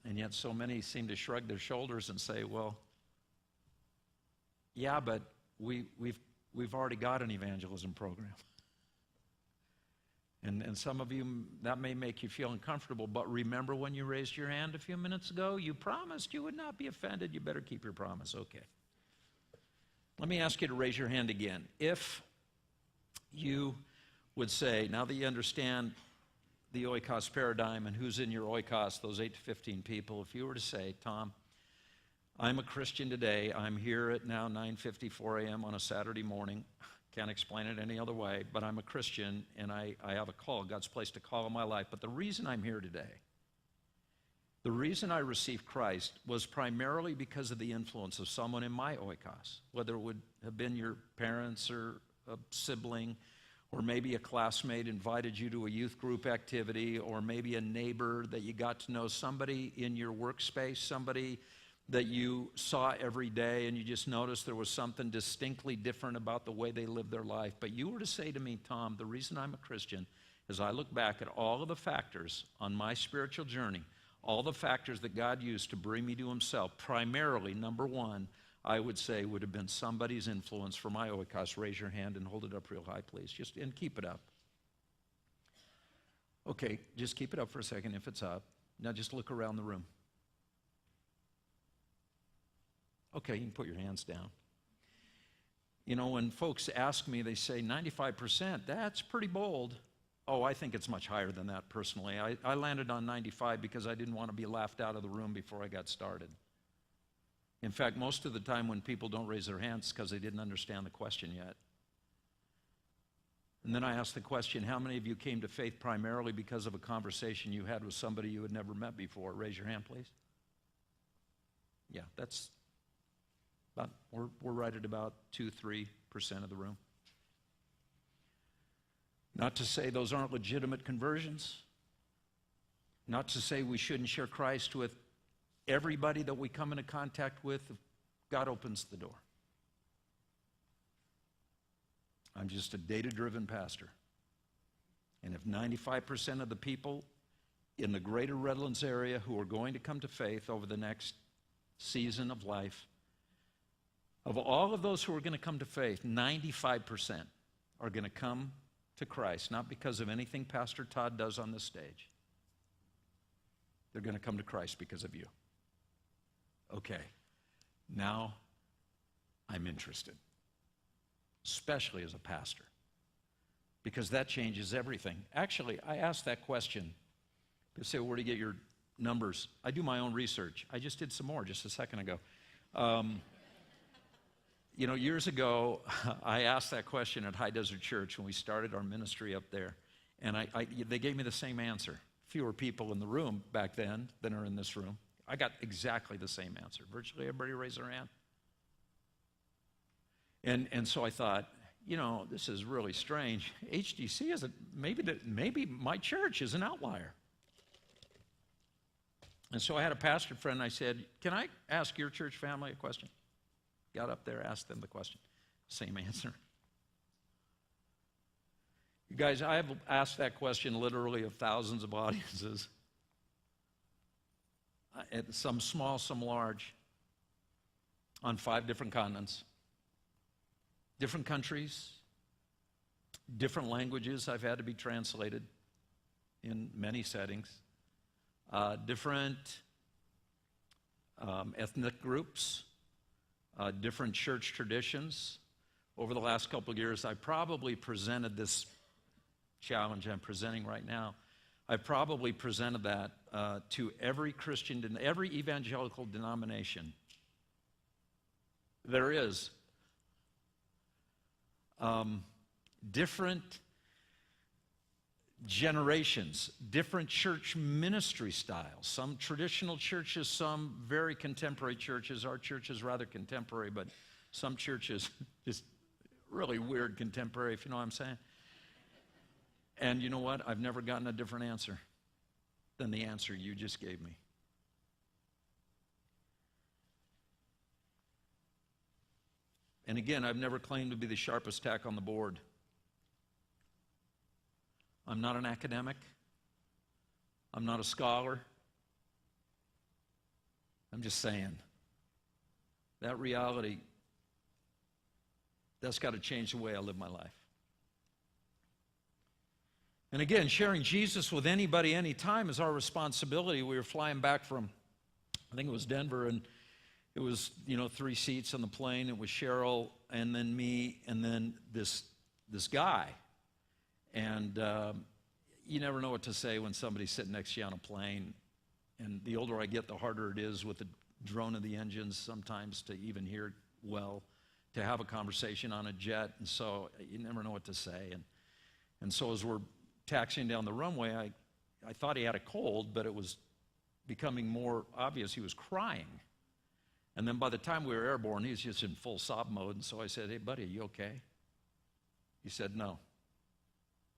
Speaker 6: And yet so many seem to shrug their shoulders and say, well, yeah, but we've already got an evangelism program. And some of you, that may make you feel uncomfortable, but remember when you raised your hand a few minutes ago, you promised you would not be offended. You better keep your promise. Okay. Let me ask you to raise your hand again. If you would say, now that you understand the oikos paradigm and who's in your oikos, those 8 to 15 people, if you were to say, Tom, I'm a Christian today. I'm here at now 9:54 a.m. on a Saturday morning. Can't explain it any other way, but I'm a Christian and I have a call. God's placed a call in my life. But the reason I'm here today, the reason I received Christ was primarily because of the influence of someone in my oikos, whether it would have been your parents or a sibling, or maybe a classmate invited you to a youth group activity, or maybe a neighbor that you got to know, somebody in your workspace, somebody that you saw every day and you just noticed there was something distinctly different about the way they lived their life. But you were to say to me, Tom, the reason I'm a Christian is I look back at all of the factors on my spiritual journey, all the factors that God used to bring me to himself. Primarily, number one, I would say would have been somebody's influence for my oikos. Raise your hand and hold it up real high, please. And keep it up. Okay, just keep it up for a second if it's up. Now just look around the room. Okay, you can put your hands down. You know, when folks ask me, they say 95%, that's pretty bold. Oh, I think it's much higher than that personally. I landed on 95 because I didn't want to be laughed out of the room before I got started. In fact, most of the time when people don't raise their hands, it's because they didn't understand the question yet. And then I asked the question, how many of you came to faith primarily because of a conversation you had with somebody you had never met before? Raise your hand, please. Yeah, that's about, we're right at about 2-3% of the room. Not to say those aren't legitimate conversions. Not to say we shouldn't share Christ with everybody that we come into contact with. God opens the door. I'm just a data-driven pastor. And if 95% of the people in the greater Redlands area who are going to come to faith over the next season of life, of all of those who are going to come to faith, 95% are going to come to Christ, not because of anything Pastor Todd does on this stage. They're going to come to Christ because of you. Okay, now I'm interested, especially as a pastor, because that changes everything. Actually, I asked that question. They say, well, where do you get your numbers? I do my own research. I just did some more just a second ago. You know, years ago, I asked that question at High Desert Church when we started our ministry up there, and they gave me the same answer. Fewer people in the room back then than are in this room. I got exactly the same answer. Virtually everybody raised their hand. And so I thought, you know, this is really strange. HDC isn't, maybe my church is an outlier. And so I had a pastor friend, I said, can I ask your church family a question? Got up there, asked them the question. Same answer. You guys, I have asked that question literally of thousands of audiences. Some small, some large, on 5 different continents. different countries, different languages I've had to be translated in many settings, different ethnic groups, different church traditions. Over the last couple of years, I probably presented this challenge I'm presenting right now. I probably presented that to every Christian, every evangelical denomination there is. Different generations, different church ministry styles. Some traditional churches, some very contemporary churches. Our church is rather contemporary, but some churches just really weird contemporary, if you know what I'm saying. And you know what? I've never gotten a different answer than the answer you just gave me. And again, I've never claimed to be the sharpest tack on the board. I'm not an academic. I'm not a scholar. I'm just saying, that reality, that's got to change the way I live my life. And again, sharing Jesus with anybody, anytime is our responsibility. We were flying back from, I think it was Denver, and it was, 3 seats on the plane. It was Cheryl, and then me, and then this guy. And you never know what to say when somebody's sitting next to you on a plane. And the older I get, the harder it is with the drone of the engines sometimes to even hear well, to have a conversation on a jet. And so you never know what to say. And so as we're taxiing down the runway, I thought he had a cold, but it was becoming more obvious he was crying. And then by the time we were airborne, he was just in full sob mode. And so I said, "Hey, buddy, are you okay?" He said, "No."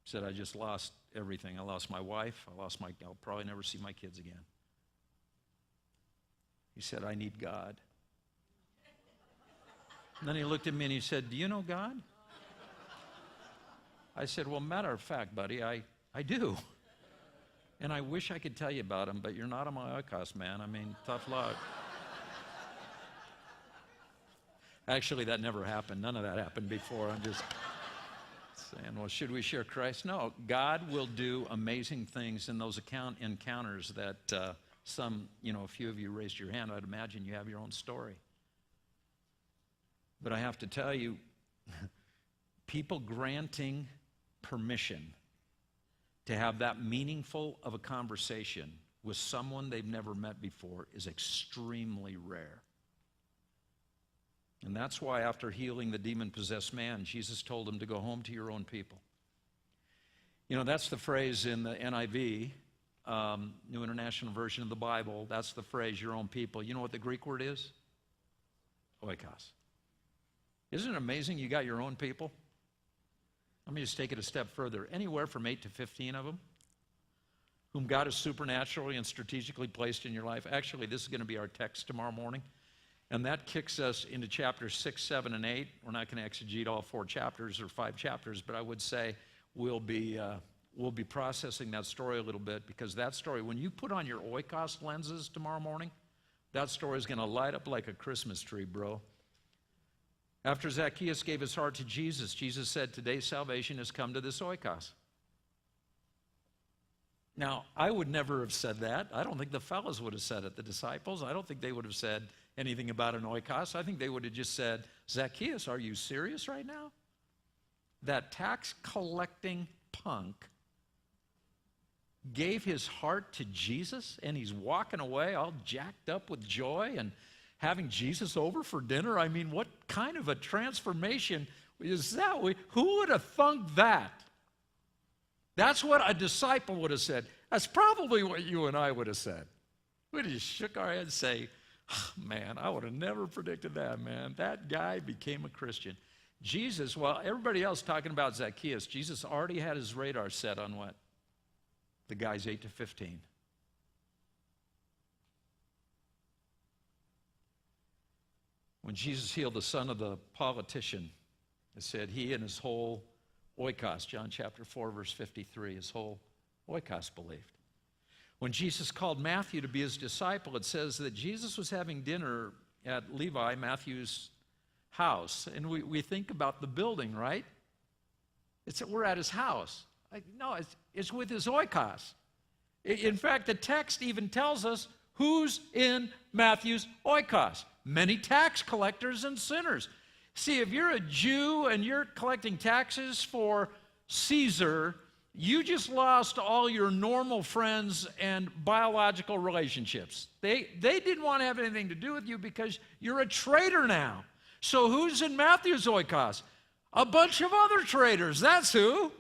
Speaker 6: He said, "I just lost everything. I lost my wife. I'll probably never see my kids again." He said, "I need God." And then he looked at me and he said, "Do you know God?" I said, "Well, matter of fact, buddy, I do. And I wish I could tell you about him, but you're not on my Oikos, man. I mean, tough luck." Actually, that never happened. None of that happened before. I'm just saying, well, should we share Christ? No, God will do amazing things in those encounters that a few of you raised your hand. I'd imagine you have your own story. But I have to tell you, people granting permission to have that meaningful of a conversation with someone they've never met before is extremely rare. And that's why after healing the demon-possessed man, Jesus told him to go home to your own people. That's the phrase in the NIV, New International Version of the Bible. That's the phrase, your own people. You know what the Greek word is? Oikos. Isn't it amazing you got your own people? Let me just take it a step further. Anywhere from 8 to 15 of them, whom God has supernaturally and strategically placed in your life. Actually, this is going to be our text tomorrow morning. And that kicks us into chapters 6, 7, and 8. We're not going to exegete all 4 chapters or 5 chapters, but I would say we'll be processing that story a little bit, because that story, when you put on your Oikos lenses tomorrow morning, that story is going to light up like a Christmas tree, bro. After Zacchaeus gave his heart to Jesus, Jesus said, "Today salvation has come to this Oikos." Now, I would never have said that. I don't think the fellows would have said it, the disciples. I don't think they would have said anything about an Oikos. I think they would have just said, "Zacchaeus, are you serious right now? That tax collecting punk gave his heart to Jesus, and he's walking away all jacked up with joy and having Jesus over for dinner? I mean, what kind of a transformation is that? Who would have thunk that?" That's what a disciple would have said. That's probably what you and I would have said. We'd have just shook our heads and say, "Oh, man, I would have never predicted that, man. That guy became a Christian." Jesus, while everybody else talking about Zacchaeus, Jesus already had his radar set on what? The guys 8 to 15. When Jesus healed the son of the politician, it said he and his whole Oikos, John chapter 4, verse 53, his whole Oikos believed. When Jesus called Matthew to be his disciple, it says that Jesus was having dinner at Levi, Matthew's house. And we think about the building, right? We're at his house. No, it's with his oikos. In fact, the text even tells us who's in Matthew's oikos. Many tax collectors and sinners. See, if you're a Jew and you're collecting taxes for Caesar, you just lost all your normal friends and biological relationships. They didn't want to have anything to do with you because you're a traitor now. So who's in Matthew's oikos? A bunch of other traitors, that's who.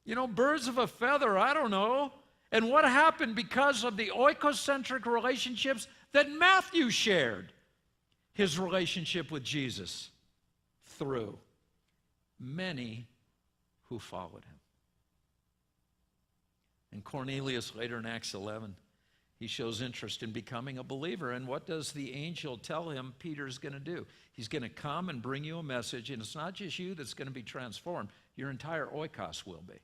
Speaker 6: You know, birds of a feather, I don't know. And what happened because of the oikocentric relationships that Matthew shared? His relationship with Jesus through many who followed him. And Cornelius, later in Acts 11, he shows interest in becoming a believer. And what does the angel tell him Peter's going to do? He's going to come and bring you a message, and it's not just you that's going to be transformed. Your entire oikos will be.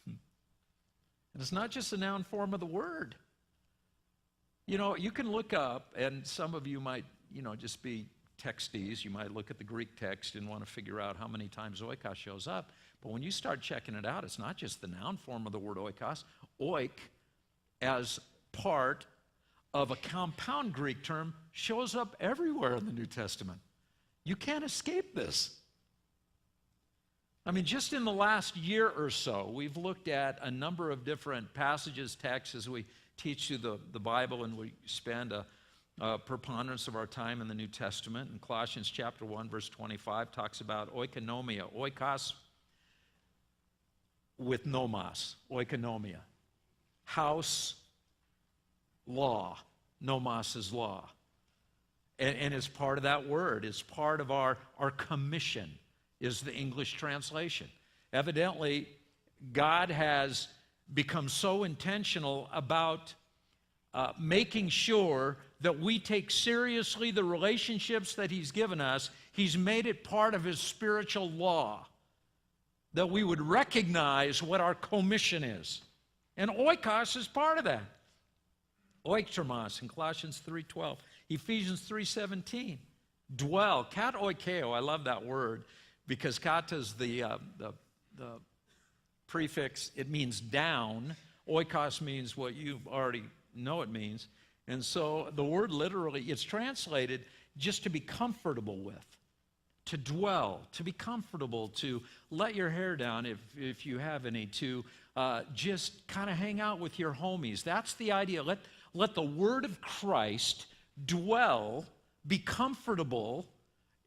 Speaker 6: And it's not just a noun form of the word. You know, you can look up, and some of you might, just be texties. You might look at the Greek text and want to figure out how many times oikos shows up. But when you start checking it out, it's not just the noun form of the word oikos. Oik, as part of a compound Greek term, shows up everywhere in the New Testament. You can't escape this. I mean, just in the last year or so, we've looked at a number of different passages, texts, as we teach through the Bible, and we spend a preponderance of our time in the New Testament. And Colossians chapter 1, verse 25 talks about oikonomia, oikos with nomos, oikonomia. House, law. Nomos is law. And it's part of that word. It's part of our commission, is the English translation. Evidently, God has become so intentional about making sure that we take seriously the relationships that he's given us. He's made it part of his spiritual law, that we would recognize what our commission is. And oikos is part of that. Oiktermos in Colossians 3:12, Ephesians 3:17. Dwell, kat oikeo, I love that word, because kata is the prefix. It means down. Oikos means what you already know it means. And so the word literally, it's translated just to be comfortable with, to dwell, to be comfortable, to let your hair down if you have any, to just kind of hang out with your homies. That's the idea. Let the word of Christ dwell, be comfortable.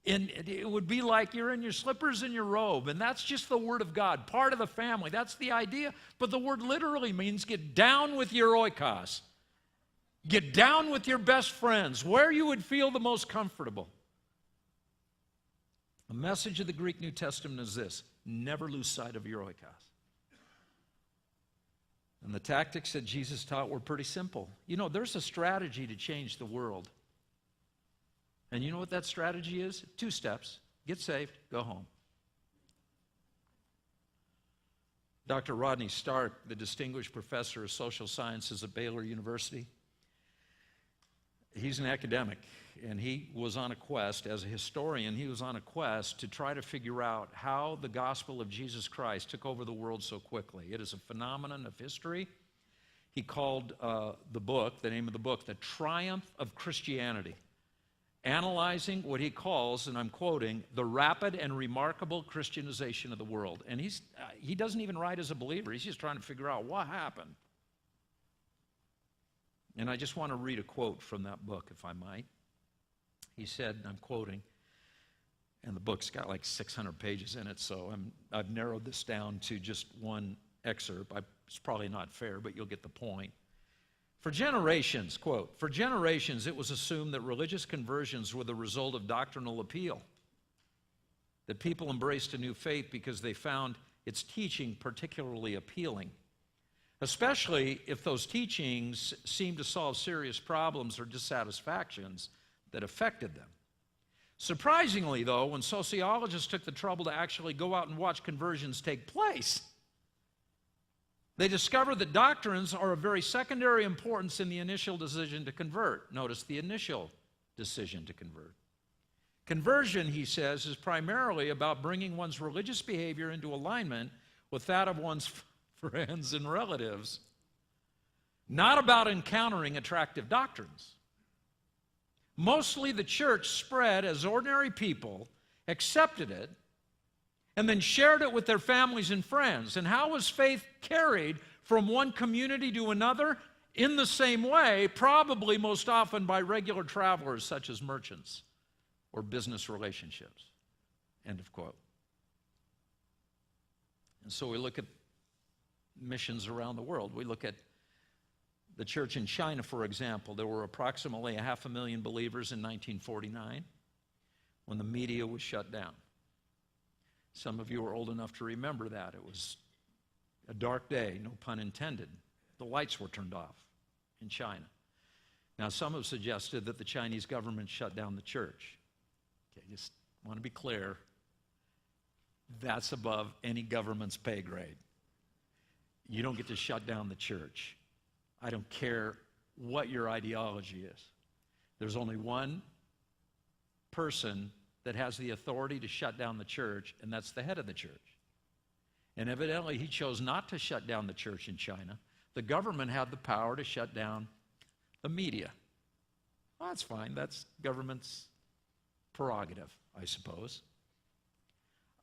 Speaker 6: And it would be like you're in your slippers and your robe, and that's just the word of God, part of the family. That's the idea. But the word literally means get down with your oikos. Get down with your best friends, where you would feel the most comfortable. The message of the Greek New Testament is this: never lose sight of your oikos. And the tactics that Jesus taught were pretty simple. You know, there's a strategy to change the world. And you know what that strategy is? 2 steps. Get saved, go home. Dr. Rodney Stark, the distinguished professor of social sciences at Baylor University, he's an academic, and he was on a quest, as a historian, he was on a quest to try to figure out how the gospel of Jesus Christ took over the world so quickly. It is a phenomenon of history. He called the name of the book, The Triumph of Christianity, analyzing what he calls, and I'm quoting, the rapid and remarkable Christianization of the world. And he doesn't even write as a believer. He's just trying to figure out what happened. And I just want to read a quote from that book, if I might. He said, and I'm quoting, and the book's got like 600 pages in it, so I've narrowed this down to just one excerpt. It's probably not fair, but you'll get the point. For generations, quote, for generations it was assumed that religious conversions were the result of doctrinal appeal, that people embraced a new faith because they found its teaching particularly appealing, especially if those teachings seemed to solve serious problems or dissatisfactions that affected them. Surprisingly, though, when sociologists took the trouble to actually go out and watch conversions take place, they discovered that doctrines are of very secondary importance in the initial decision to convert. Notice the initial decision to convert. Conversion, he says, is primarily about bringing one's religious behavior into alignment with that of one's friends and relatives, not about encountering attractive doctrines. Mostly the church spread as ordinary people, accepted it, and then shared it with their families and friends. And how was faith carried from one community to another? In the same way, probably most often by regular travelers such as merchants or business relationships. End of quote. And so we look at missions around the world. We look at the church in China, for example. There were approximately 500,000 believers in 1949 when the media was shut down. Some of you are old enough to remember that. It was a dark day, no pun intended. The lights were turned off in China. Now, some have suggested that the Chinese government shut down the church. Okay, just want to be clear. That's above any government's pay grade. You don't get to shut down the church. I don't care what your ideology is. There's only one person that has the authority to shut down the church, and that's the head of the church. And evidently, he chose not to shut down the church in China. The government had the power to shut down the media. Well, that's fine. That's government's prerogative, I suppose.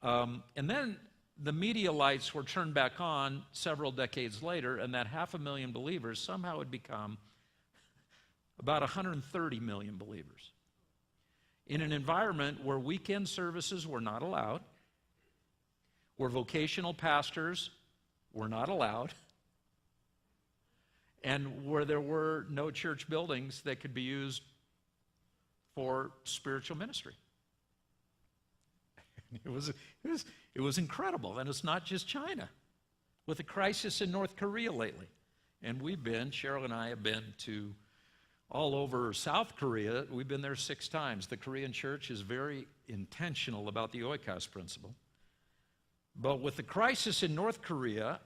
Speaker 6: And then the media lights were turned back on several decades later, and that 500,000 believers somehow had become about 130 million believers. In an environment where weekend services were not allowed, where vocational pastors were not allowed, and where there were no church buildings that could be used for spiritual ministry. It was incredible, and it's not just China. With a crisis in North Korea lately, and Cheryl and I have been to all over South Korea. We've been there 6 times. The Korean church is very intentional about the Oikos Principle. But with the crisis in North Korea,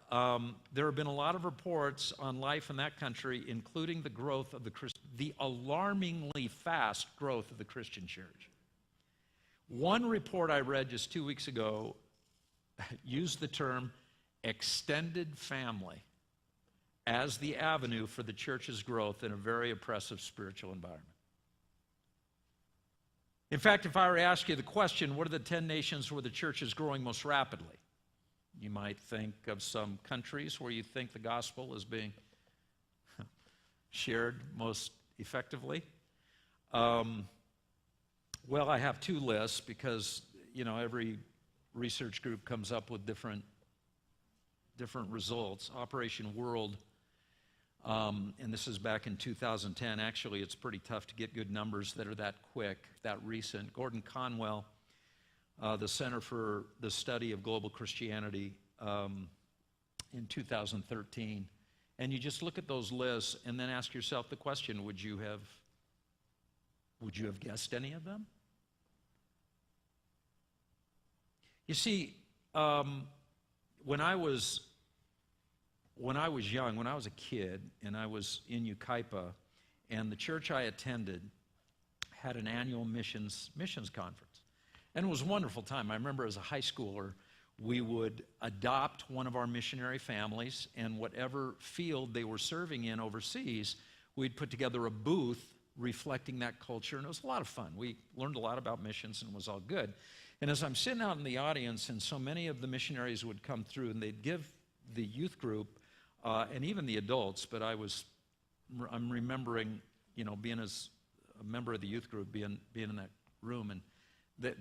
Speaker 6: there have been a lot of reports on life in that country, including the growth of the alarmingly fast growth of the Christian church. One report I read just 2 weeks ago used the term extended family as the avenue for the church's growth in a very oppressive spiritual environment. In fact, if I were to ask you the question, what are the 10 nations where the church is growing most rapidly? You might think of some countries where you think the gospel is being shared most effectively. Well, I have 2 lists because, every research group comes up with different results. Operation World, and this is back in 2010. Actually, it's pretty tough to get good numbers that are that quick, that recent. Gordon Conwell, the Center for the Study of Global Christianity, in 2013. And you just look at those lists and then ask yourself the question, would you have guessed any of them? You see, when I was young, when I was a kid, and I was in Yucaipa, and the church I attended had an annual missions conference. And it was a wonderful time. I remember as a high schooler, we would adopt one of our missionary families, and whatever field they were serving in overseas, we'd put together a booth reflecting that culture, and it was a lot of fun. We learned a lot about missions, and it was all good. And as I'm sitting out in the audience, and so many of the missionaries would come through, and they'd give the youth group, and even the adults, but I'm remembering, being as a member of the youth group, being in that room, and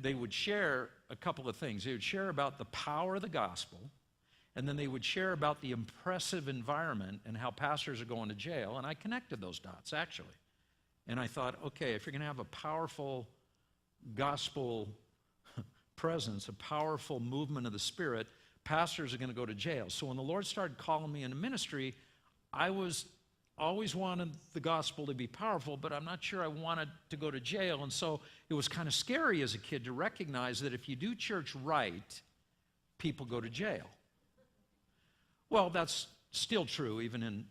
Speaker 6: they would share a couple of things. They would share about the power of the gospel, and then they would share about the impressive environment and how pastors are going to jail, and I connected those dots, actually. And I thought, okay, if you're going to have a powerful gospel presence, a powerful movement of the Spirit, pastors are going to go to jail. So when the Lord started calling me into ministry, I always wanted the gospel to be powerful, but I'm not sure I wanted to go to jail. And so it was kind of scary as a kid to recognize that if you do church right, people go to jail. Well, that's still true even in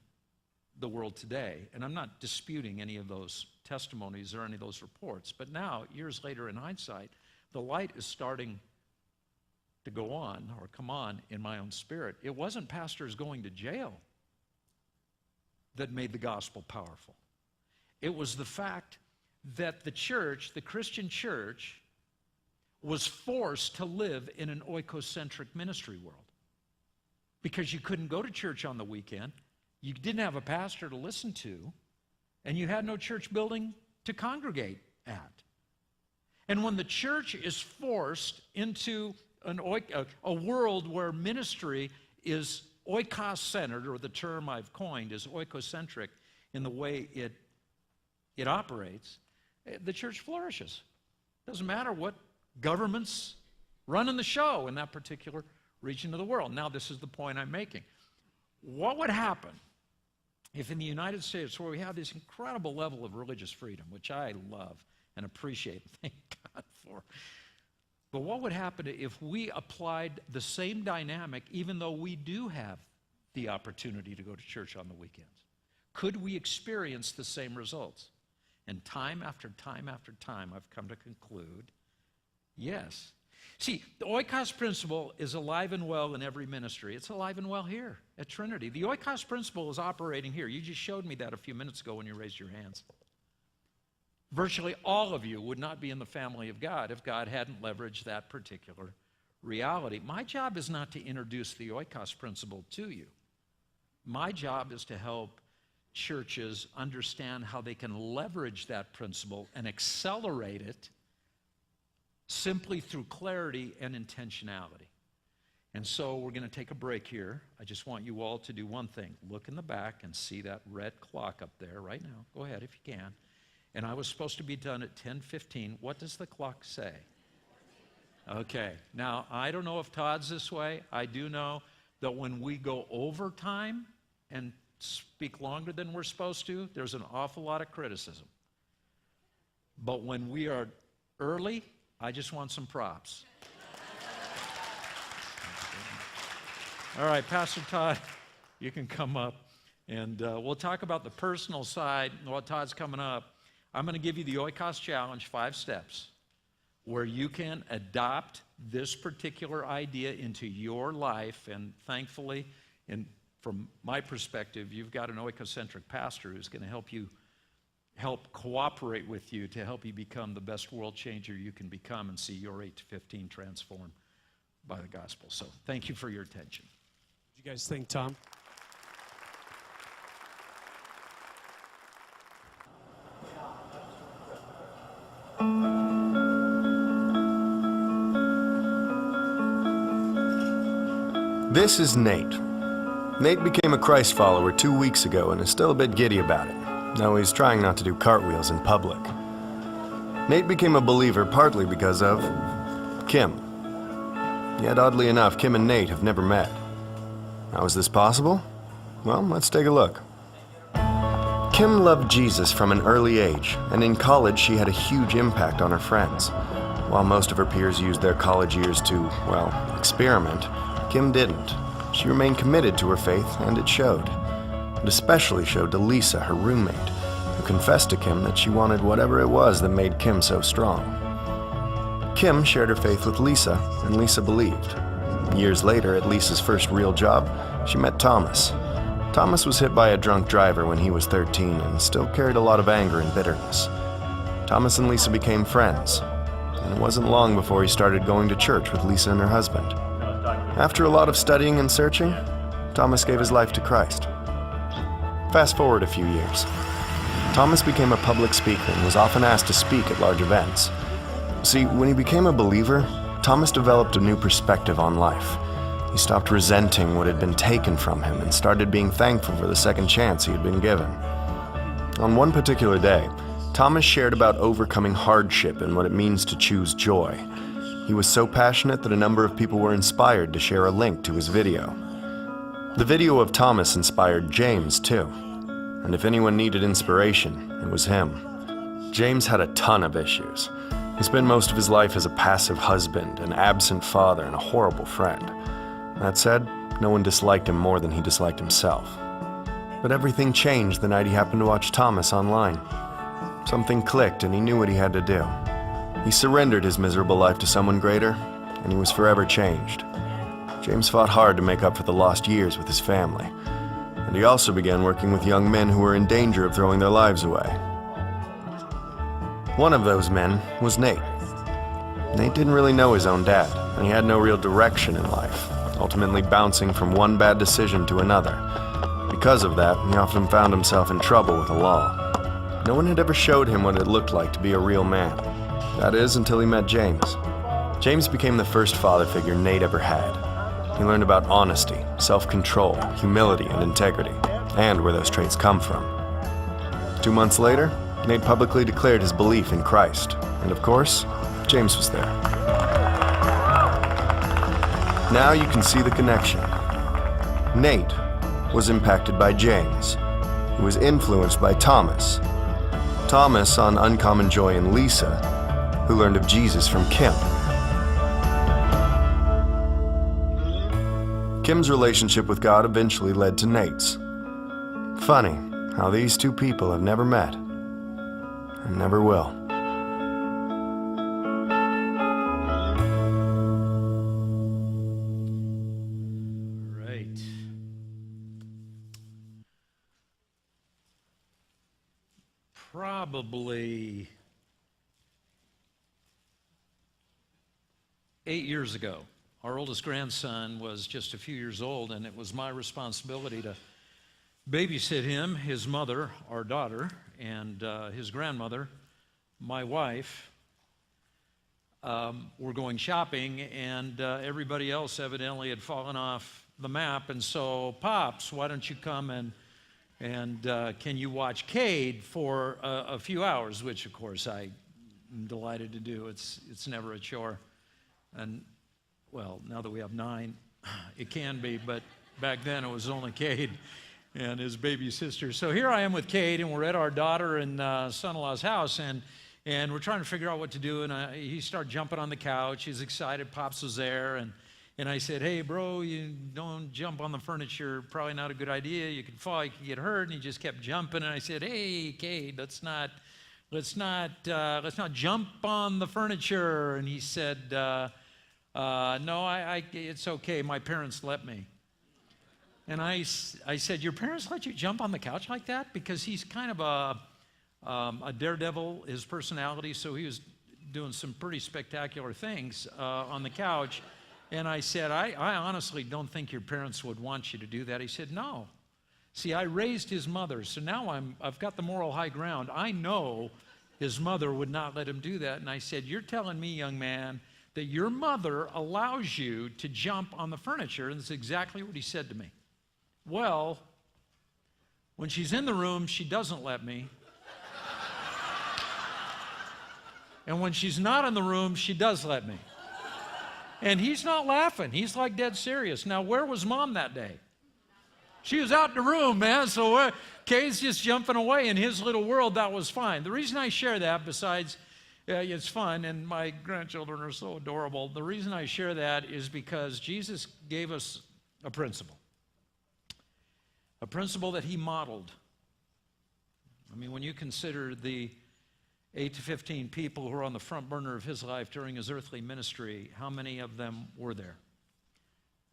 Speaker 6: the world today. And I'm not disputing any of those testimonies or any of those reports. But now, years later in hindsight, the light is starting to go on or come on in my own spirit. It wasn't pastors going to jail that made the gospel powerful. It was the fact that the church, the Christian church, was forced to live in an oikocentric ministry world. Because you couldn't go to church on the weekend, you didn't have a pastor to listen to, and you had no church building to congregate at. And when the church is forced into a world where ministry is oikos-centered, or the term I've coined is oikocentric in the way it operates, the church flourishes. Doesn't matter what governments running the show in that particular region of the world. Now, this is the point I'm making. What would happen if in the United States, where we have this incredible level of religious freedom, which I love and appreciate, thank God for, but what would happen if we applied the same dynamic, even though we do have the opportunity to go to church on the weekends? Could we experience the same results? And time after time after time, I've come to conclude, yes. See, the Oikos Principle is alive and well in every ministry. It's alive and well here at Trinity. The Oikos Principle is operating here. You just showed me that a few minutes ago when you raised your hands. Virtually all of you would not be in the family of God if God hadn't leveraged that particular reality. My job is not to introduce the Oikos Principle to you. My job is to help churches understand how they can leverage that principle and accelerate it simply through clarity and intentionality. And so we're going to take a break here. I just want you all to do one thing. Look in the back and see that red clock up there right now. Go ahead if you can. And I was supposed to be done at 10:15. What does the clock say? Okay. Now, I don't know if Todd's this way. I do know that when we go over time and speak longer than we're supposed to, there's an awful lot of criticism. But when we are early, I just want some props. All right, Pastor Todd, you can come up, and we'll talk about the personal side. While Todd's coming up, I'm going to give you the Oikos Challenge, 5 steps, where you can adopt this particular idea into your life. And thankfully, from my perspective, you've got an oikocentric pastor who's going to help cooperate with you to help you become the best world changer you can become and see your 8 to 15 transformed by the gospel. So thank you for your attention.
Speaker 7: What do you guys think, Tom?
Speaker 8: This is Nate. Nate became a Christ follower 2 weeks ago and is still a bit giddy about it, though he's trying not to do cartwheels in public. Nate became a believer partly because of Kim. Yet oddly enough, Kim and Nate have never met. How is this possible? Well, let's take a look. Kim loved Jesus from an early age, and in college she had a huge impact on her friends. While most of her peers used their college years to, well, experiment, Kim didn't. She remained committed to her faith, and it showed. It especially showed to Lisa, her roommate, who confessed to Kim that she wanted whatever it was that made Kim so strong. Kim shared her faith with Lisa, and Lisa believed. Years later, at Lisa's first real job, she met Thomas. Thomas was hit by a drunk driver when he was 13 and still carried a lot of anger and bitterness. Thomas and Lisa became friends, and it wasn't long before he started going to church with Lisa and her husband. After a lot of studying and searching, Thomas gave his life to Christ. Fast forward a few years. Thomas became a public speaker and was often asked to speak at large events. See, when he became a believer, Thomas developed a new perspective on life. He stopped resenting what had been taken from him and started being thankful for the second chance he had been given. On one particular day, Thomas shared about overcoming hardship and what it means to choose joy. He was so passionate that a number of people were inspired to share a link to his video. The video of Thomas inspired James, too. And if anyone needed inspiration, it was him. James had a ton of issues. He spent most of his life as a passive husband, an absent father, and a horrible friend. That said, no one disliked him more than he disliked himself. But everything changed the night he happened to watch Thomas online. Something clicked and he knew what he had to do. He surrendered his miserable life to someone greater, and he was forever changed. James fought hard to make up for the lost years with his family, and he also began working with young men who were in danger of throwing their lives away. One of those men was Nate. Nate didn't really know his own dad, and he had no real direction in life, ultimately bouncing from one bad decision to another. Because of that, he often found himself in trouble with the law. No one had ever showed him what it looked like to be a real man. That is, until he met James. James became the first father figure Nate ever had. He learned about honesty, self-control, humility, and integrity, and where those traits come from. 2 months later, Nate publicly declared his belief in Christ, and of course, James was there. Now you can see the connection. Nate was impacted by James, who was influenced by Thomas. Thomas on Uncommon Joy and Lisa, who learned of Jesus from Kim. Kim's relationship with God eventually led to Nate's. Funny how these two people have never met and never will.
Speaker 6: Right. Probably 8 years ago, our oldest grandson was just a few years old, and it was my responsibility to babysit him, his mother, our daughter, and his grandmother, my wife, were going shopping, and everybody else evidently had fallen off the map. And so, Pops, why don't you come and can you watch Cade for a few hours? Which, of course, I'm delighted to do. It's never a chore. And, well, now that we have 9, it can be, but back then it was only Cade and his baby sister. So here I am with Cade, and we're at our daughter and son-in-law's house, and we're trying to figure out what to do, and he started jumping on the couch. He's excited. Pops was there, and I said, hey, bro, you don't jump on the furniture. Probably not a good idea. You could fall, you could get hurt. And he just kept jumping, and I said, hey, Cade, let's not jump on the furniture. And he said, no, it's okay. My parents let me. And I said, your parents let you jump on the couch like that? Because he's kind of a daredevil, his personality, so he was doing some pretty spectacular things on the couch. And I said, I honestly don't think your parents would want you to do that. He said, no. See, I raised his mother, so now I've got the moral high ground. I know his mother would not let him do that. And I said, you're telling me, young man, that your mother allows you to jump on the furniture? And that's exactly what he said to me. Well, when she's in the room, she doesn't let me. And when she's not in the room, she does let me. And he's not laughing. He's like dead serious. Now, where was Mom that day? She was out in the room, man. So Kay's just jumping away in his little world. That was fine. The reason I share that, besides it's fun, and my grandchildren are so adorable, the reason I share that is because Jesus gave us a principle that he modeled. I mean, when you consider the 8 to 15 people who were on the front burner of his life during his earthly ministry, how many of them were there?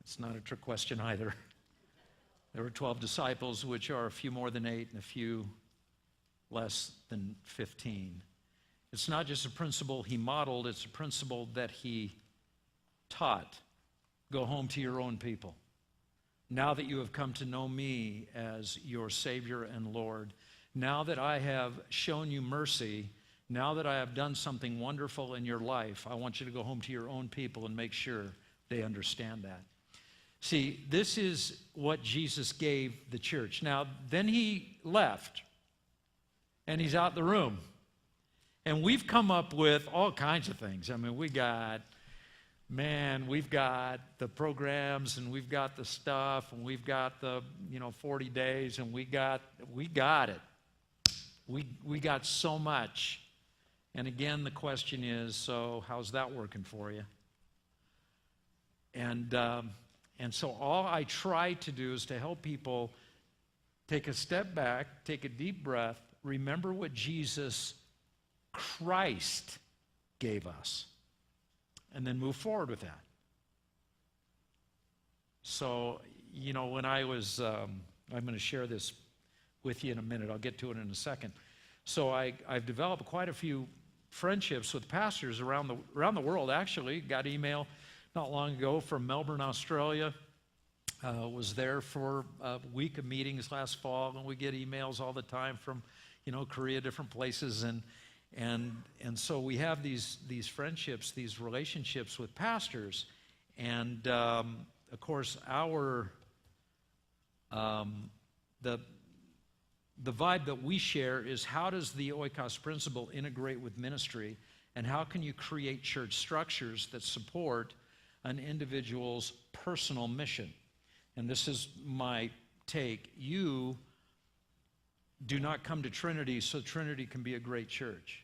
Speaker 6: It's not a trick question either. There were 12 disciples, which are a few more than 8 and a few less than 15. It's not just a principle he modeled, it's a principle that he taught. Go home to your own people. Now that you have come to know me as your Savior and Lord, now that I have shown you mercy, now that I have done something wonderful in your life, I want you to go home to your own people and make sure they understand that. See, this is what Jesus gave the church. Now, then he left, and he's out the room. And we've come up with all kinds of things. I mean, we've got the programs, and we've got the stuff, and we've got the, 40 days, and we got it. We got so much. And again, the question is, so how's that working for you? And so all I try to do is to help people take a step back, take a deep breath, remember what Jesus Christ gave us, and then move forward with that. So, you know, when I was, I'm going to share this with you in a minute. I'll get to it in a second. So I've developed quite a few friendships with pastors around the world, actually. Got email not long ago from Melbourne, Australia. Was there for a week of meetings last fall, and we get emails all the time from, you know, Korea, different places, and so we have these friendships, these relationships with pastors, and of course the vibe that we share is, how does the Oikos Principle integrate with ministry, and how can you create church structures that support an individual's personal mission? And this is my take. You do not come to Trinity so Trinity can be a great church.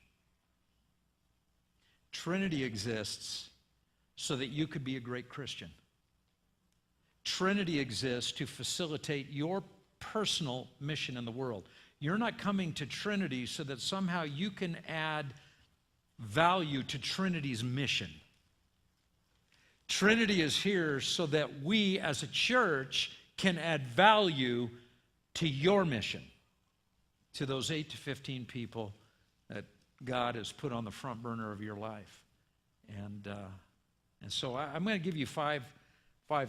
Speaker 6: Trinity exists so that you could be a great Christian. Trinity exists to facilitate your personal mission in the world. You're not coming to Trinity so that somehow you can add value to Trinity's mission. Trinity is here so that we as a church can add value to your mission, to those 8 to 15 people that God has put on the front burner of your life. And so I'm going to give you five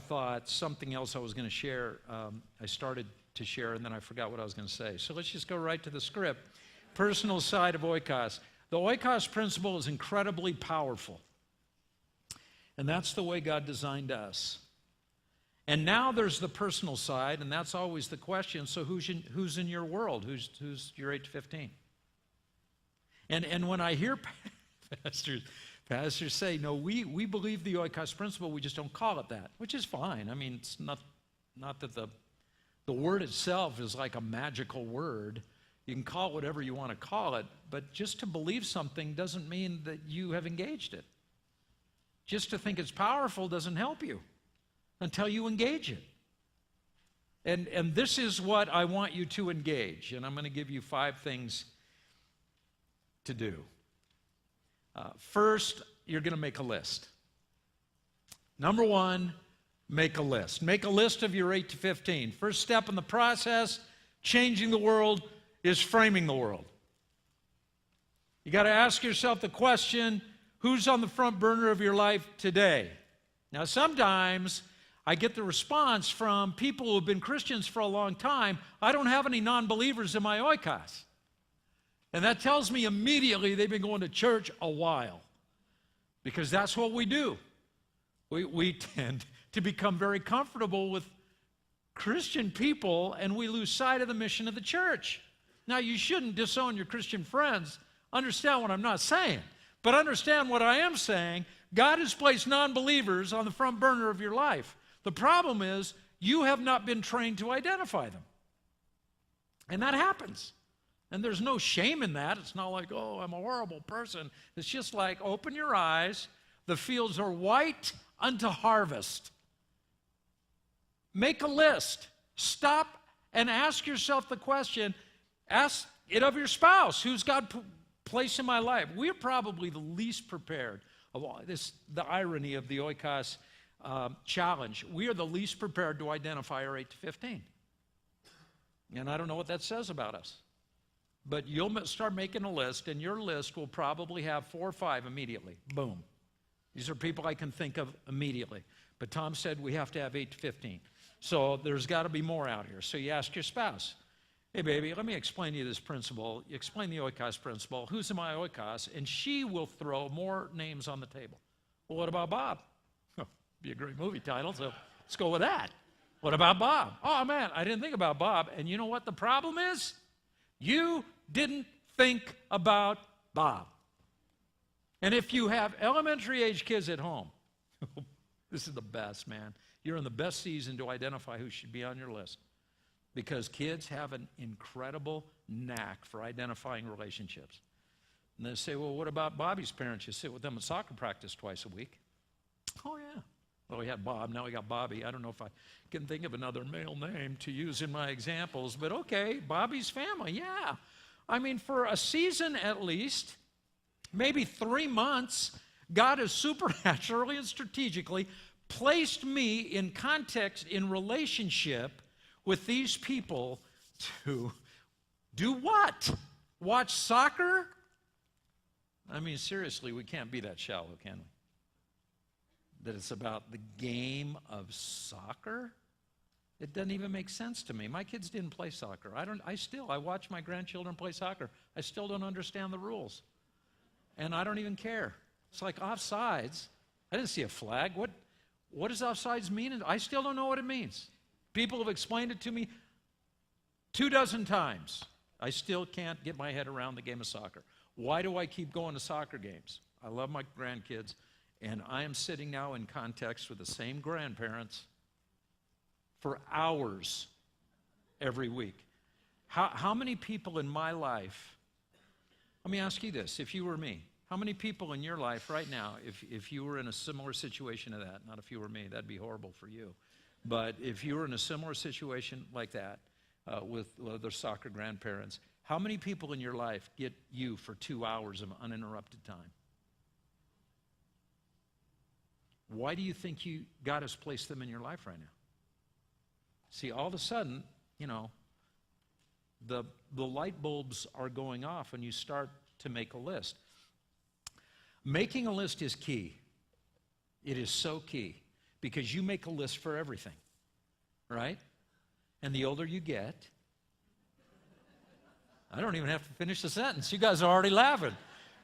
Speaker 6: thoughts. Something else I was going to share, I started to share, and then I forgot what I was going to say. So let's just go right to the script. Personal side of Oikos. The Oikos Principle is incredibly powerful. And that's the way God designed us. And now there's the personal side, and that's always the question. So who's in your world? Who's your 8 to 15? And when I hear pastors say, no, we believe the Oikos Principle, we just don't call it that, which is fine. I mean, it's not that the word itself is like a magical word. You can call it whatever you want to call it, but just to believe something doesn't mean that you have engaged it. Just to think it's powerful doesn't help you until you engage it. And this is what I want you to engage, and I'm going to give you 5 things to do. First, you're going to make a list. Number 1, make a list. Make a list of your 8 to 15. First step in the process, changing the world, is framing the world. You got to ask yourself the question, who's on the front burner of your life today? Now, sometimes I get the response from people who have been Christians for a long time, I don't have any non-believers in my Oikos. And that tells me immediately they've been going to church a while. Because that's what we do. We tend to become very comfortable with Christian people, and we lose sight of the mission of the church. Now, you shouldn't disown your Christian friends. Understand what I'm not saying. But understand what I am saying. God has placed non-believers on the front burner of your life. The problem is you have not been trained to identify them. And that happens. And there's no shame in that. It's not like, oh, I'm a horrible person. It's just like, open your eyes. The fields are white unto harvest. Make a list. Stop and ask yourself the question. Ask it of your spouse. Who's God placed in my life? We're probably the least prepared of all this. The irony of the Oikos challenge. We are the least prepared to identify our 8 to 15. And I don't know what that says about us. But you'll start making a list, and your list will probably have 4 or 5 immediately. Boom. These are people I can think of immediately. But Tom said we have to have 8 to 15. So there's got to be more out here. So you ask your spouse, hey, baby, let me explain to you this principle. You explain the Oikos Principle. Who's in my Oikos? And she will throw more names on the table. Well, what about Bob? Be a great movie title, so let's go with that. What about Bob? Oh, man, I didn't think about Bob. And you know what the problem is? You didn't think about Bob. And if you have elementary age kids at home, this is the best, man. You're in the best season to identify who should be on your list. Because kids have an incredible knack for identifying relationships. And they say, well, what about Bobby's parents? You sit with them at soccer practice twice a week. Oh, yeah. Well, we had Bob, now we got Bobby. I don't know if I can think of another male name to use in my examples, but okay, Bobby's family, yeah. I mean, for a season at least, maybe 3 months, God has supernaturally and strategically placed me in context, in relationship with these people to do what? Watch soccer? I mean, seriously, we can't be that shallow, can we? That it's about the game of soccer? It doesn't even make sense to me. My kids didn't play soccer. I watch my grandchildren play soccer. I still don't understand the rules. And I don't even care. It's like offsides. I didn't see a flag. What does offsides mean? I still don't know what it means. People have explained it to me 24 times. I still can't get my head around the game of soccer. Why do I keep going to soccer games? I love my grandkids, and I am sitting now in context with the same grandparents for hours every week. How many people in my life, let me ask you this, if you were me, how many people in your life right now, if you were in a similar situation to that, not if you were me, that'd be horrible for you, but if you were in a similar situation like that with other soccer grandparents, how many people in your life get you for 2 hours of uninterrupted time? Why do you think God has placed them in your life right now? See, all of a sudden, you know, the light bulbs are going off and you start to make a list. Making a list is key. It is so key because you make a list for everything, right? And the older you get, I don't even have to finish the sentence. You guys are already laughing.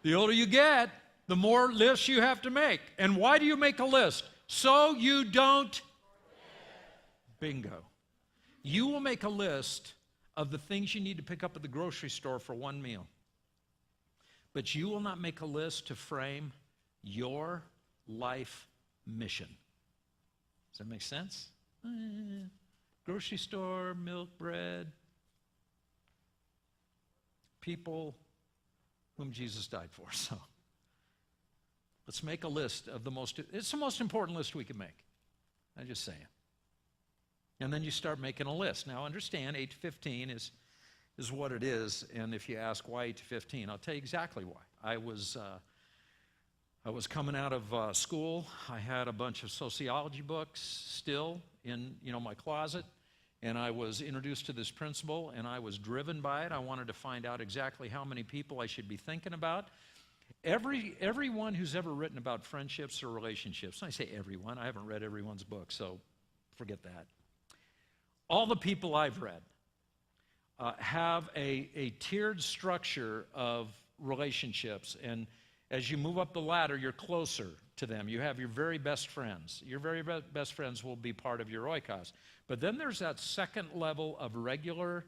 Speaker 6: The older you get, the more lists you have to make. And why do you make a list? So you don't. Bingo. You will make a list of the things you need to pick up at the grocery store for one meal. But you will not make a list to frame your life mission. Does that make sense? Grocery store, milk, bread. People whom Jesus died for. So let's make a list of it's the most important list we can make. I'm just saying. And then you start making a list. Now understand, 8 to 15 is what it is. And if you ask why 8 to 15, I'll tell you exactly why. I was coming out of school. I had a bunch of sociology books still in my closet. And I was introduced to this principle, and I was driven by it. I wanted to find out exactly how many people I should be thinking about. Everyone who's ever written about friendships or relationships, and I say everyone, I haven't read everyone's book, so forget that. All the people I've read have a tiered structure of relationships, and as you move up the ladder, you're closer to them. You have your very best friends. Your very best friends will be part of your oikos. But then there's that second level of regular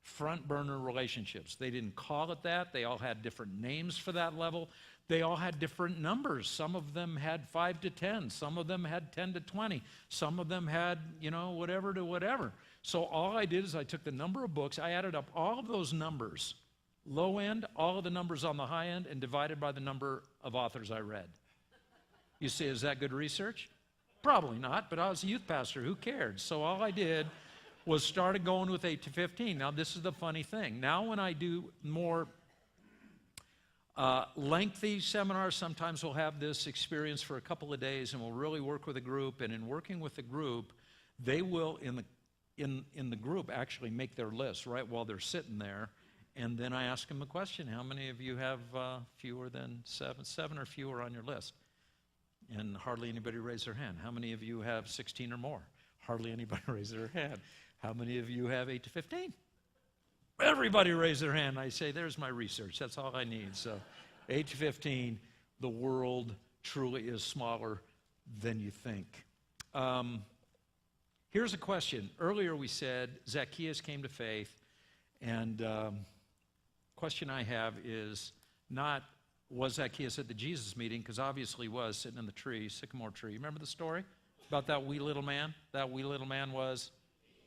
Speaker 6: front burner relationships. They didn't call it that. They all had different names for that level. They all had different numbers. Some of them had 5 to 10. Some of them had 10 to 20. Some of them had, whatever to whatever. So all I did is I took the number of books. I added up all of those numbers, low end, all of the numbers on the high end, and divided by the number of authors I read. You say, is that good research? Probably not, but I was a youth pastor. Who cared? So all I did was started going with 8 to 15. Now, this is the funny thing. Now, when I do more lengthy seminars, sometimes we'll have this experience for a couple of days, and we'll really work with a group. And in working with the group, they will, in the group, actually make their list right while they're sitting there. And then I ask them a question: how many of you have fewer than 7 or fewer on your list? And hardly anybody raised their hand. How many of you have 16 or more? Hardly anybody raised their hand. How many of you have 8 to 15? Everybody raised their hand. I say, there's my research. That's all I need. So 8 to 15, the world truly is smaller than you think. Here's a question. Earlier we said Zacchaeus came to faith. And question I have is not, was Zacchaeus at the Jesus meeting? Because obviously he was, sitting in the tree, sycamore tree. Remember the story about that wee little man? That wee little man was,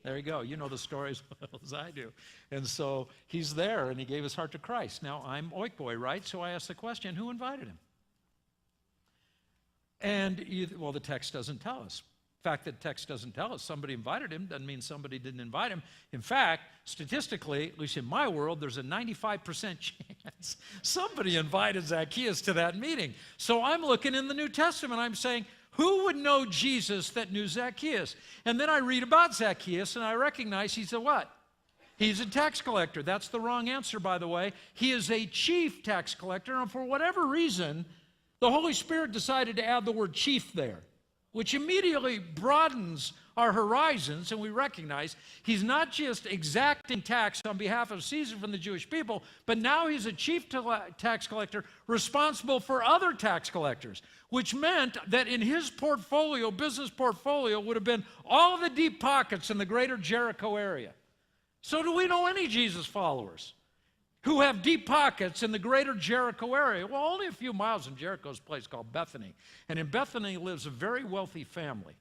Speaker 6: there you go. You know the story as well as I do. And so he's there, and he gave his heart to Christ. Now, I'm Oik Boy, right? So I asked the question, who invited him? Well, the text doesn't tell us. The fact that the text doesn't tell us somebody invited him doesn't mean somebody didn't invite him. In fact, statistically, at least in my world, there's a 95% chance somebody invited Zacchaeus to that meeting. So I'm looking in the New Testament, I'm saying, who would know Jesus that knew Zacchaeus? And then I read about Zacchaeus, and I recognize he's a what? He's a tax collector. That's the wrong answer, by the way. He is a chief tax collector, and for whatever reason, the Holy Spirit decided to add the word chief there, which immediately broadens our horizons, and we recognize he's not just exacting tax on behalf of Caesar from the Jewish people, but now he's a chief tax collector responsible for other tax collectors, which meant that in his portfolio, business portfolio, would have been all of the deep pockets in the greater Jericho area. So do we know any Jesus followers who have deep pockets in the greater Jericho area? Well, only a few miles from Jericho's a place called Bethany. And in Bethany lives a very wealthy family.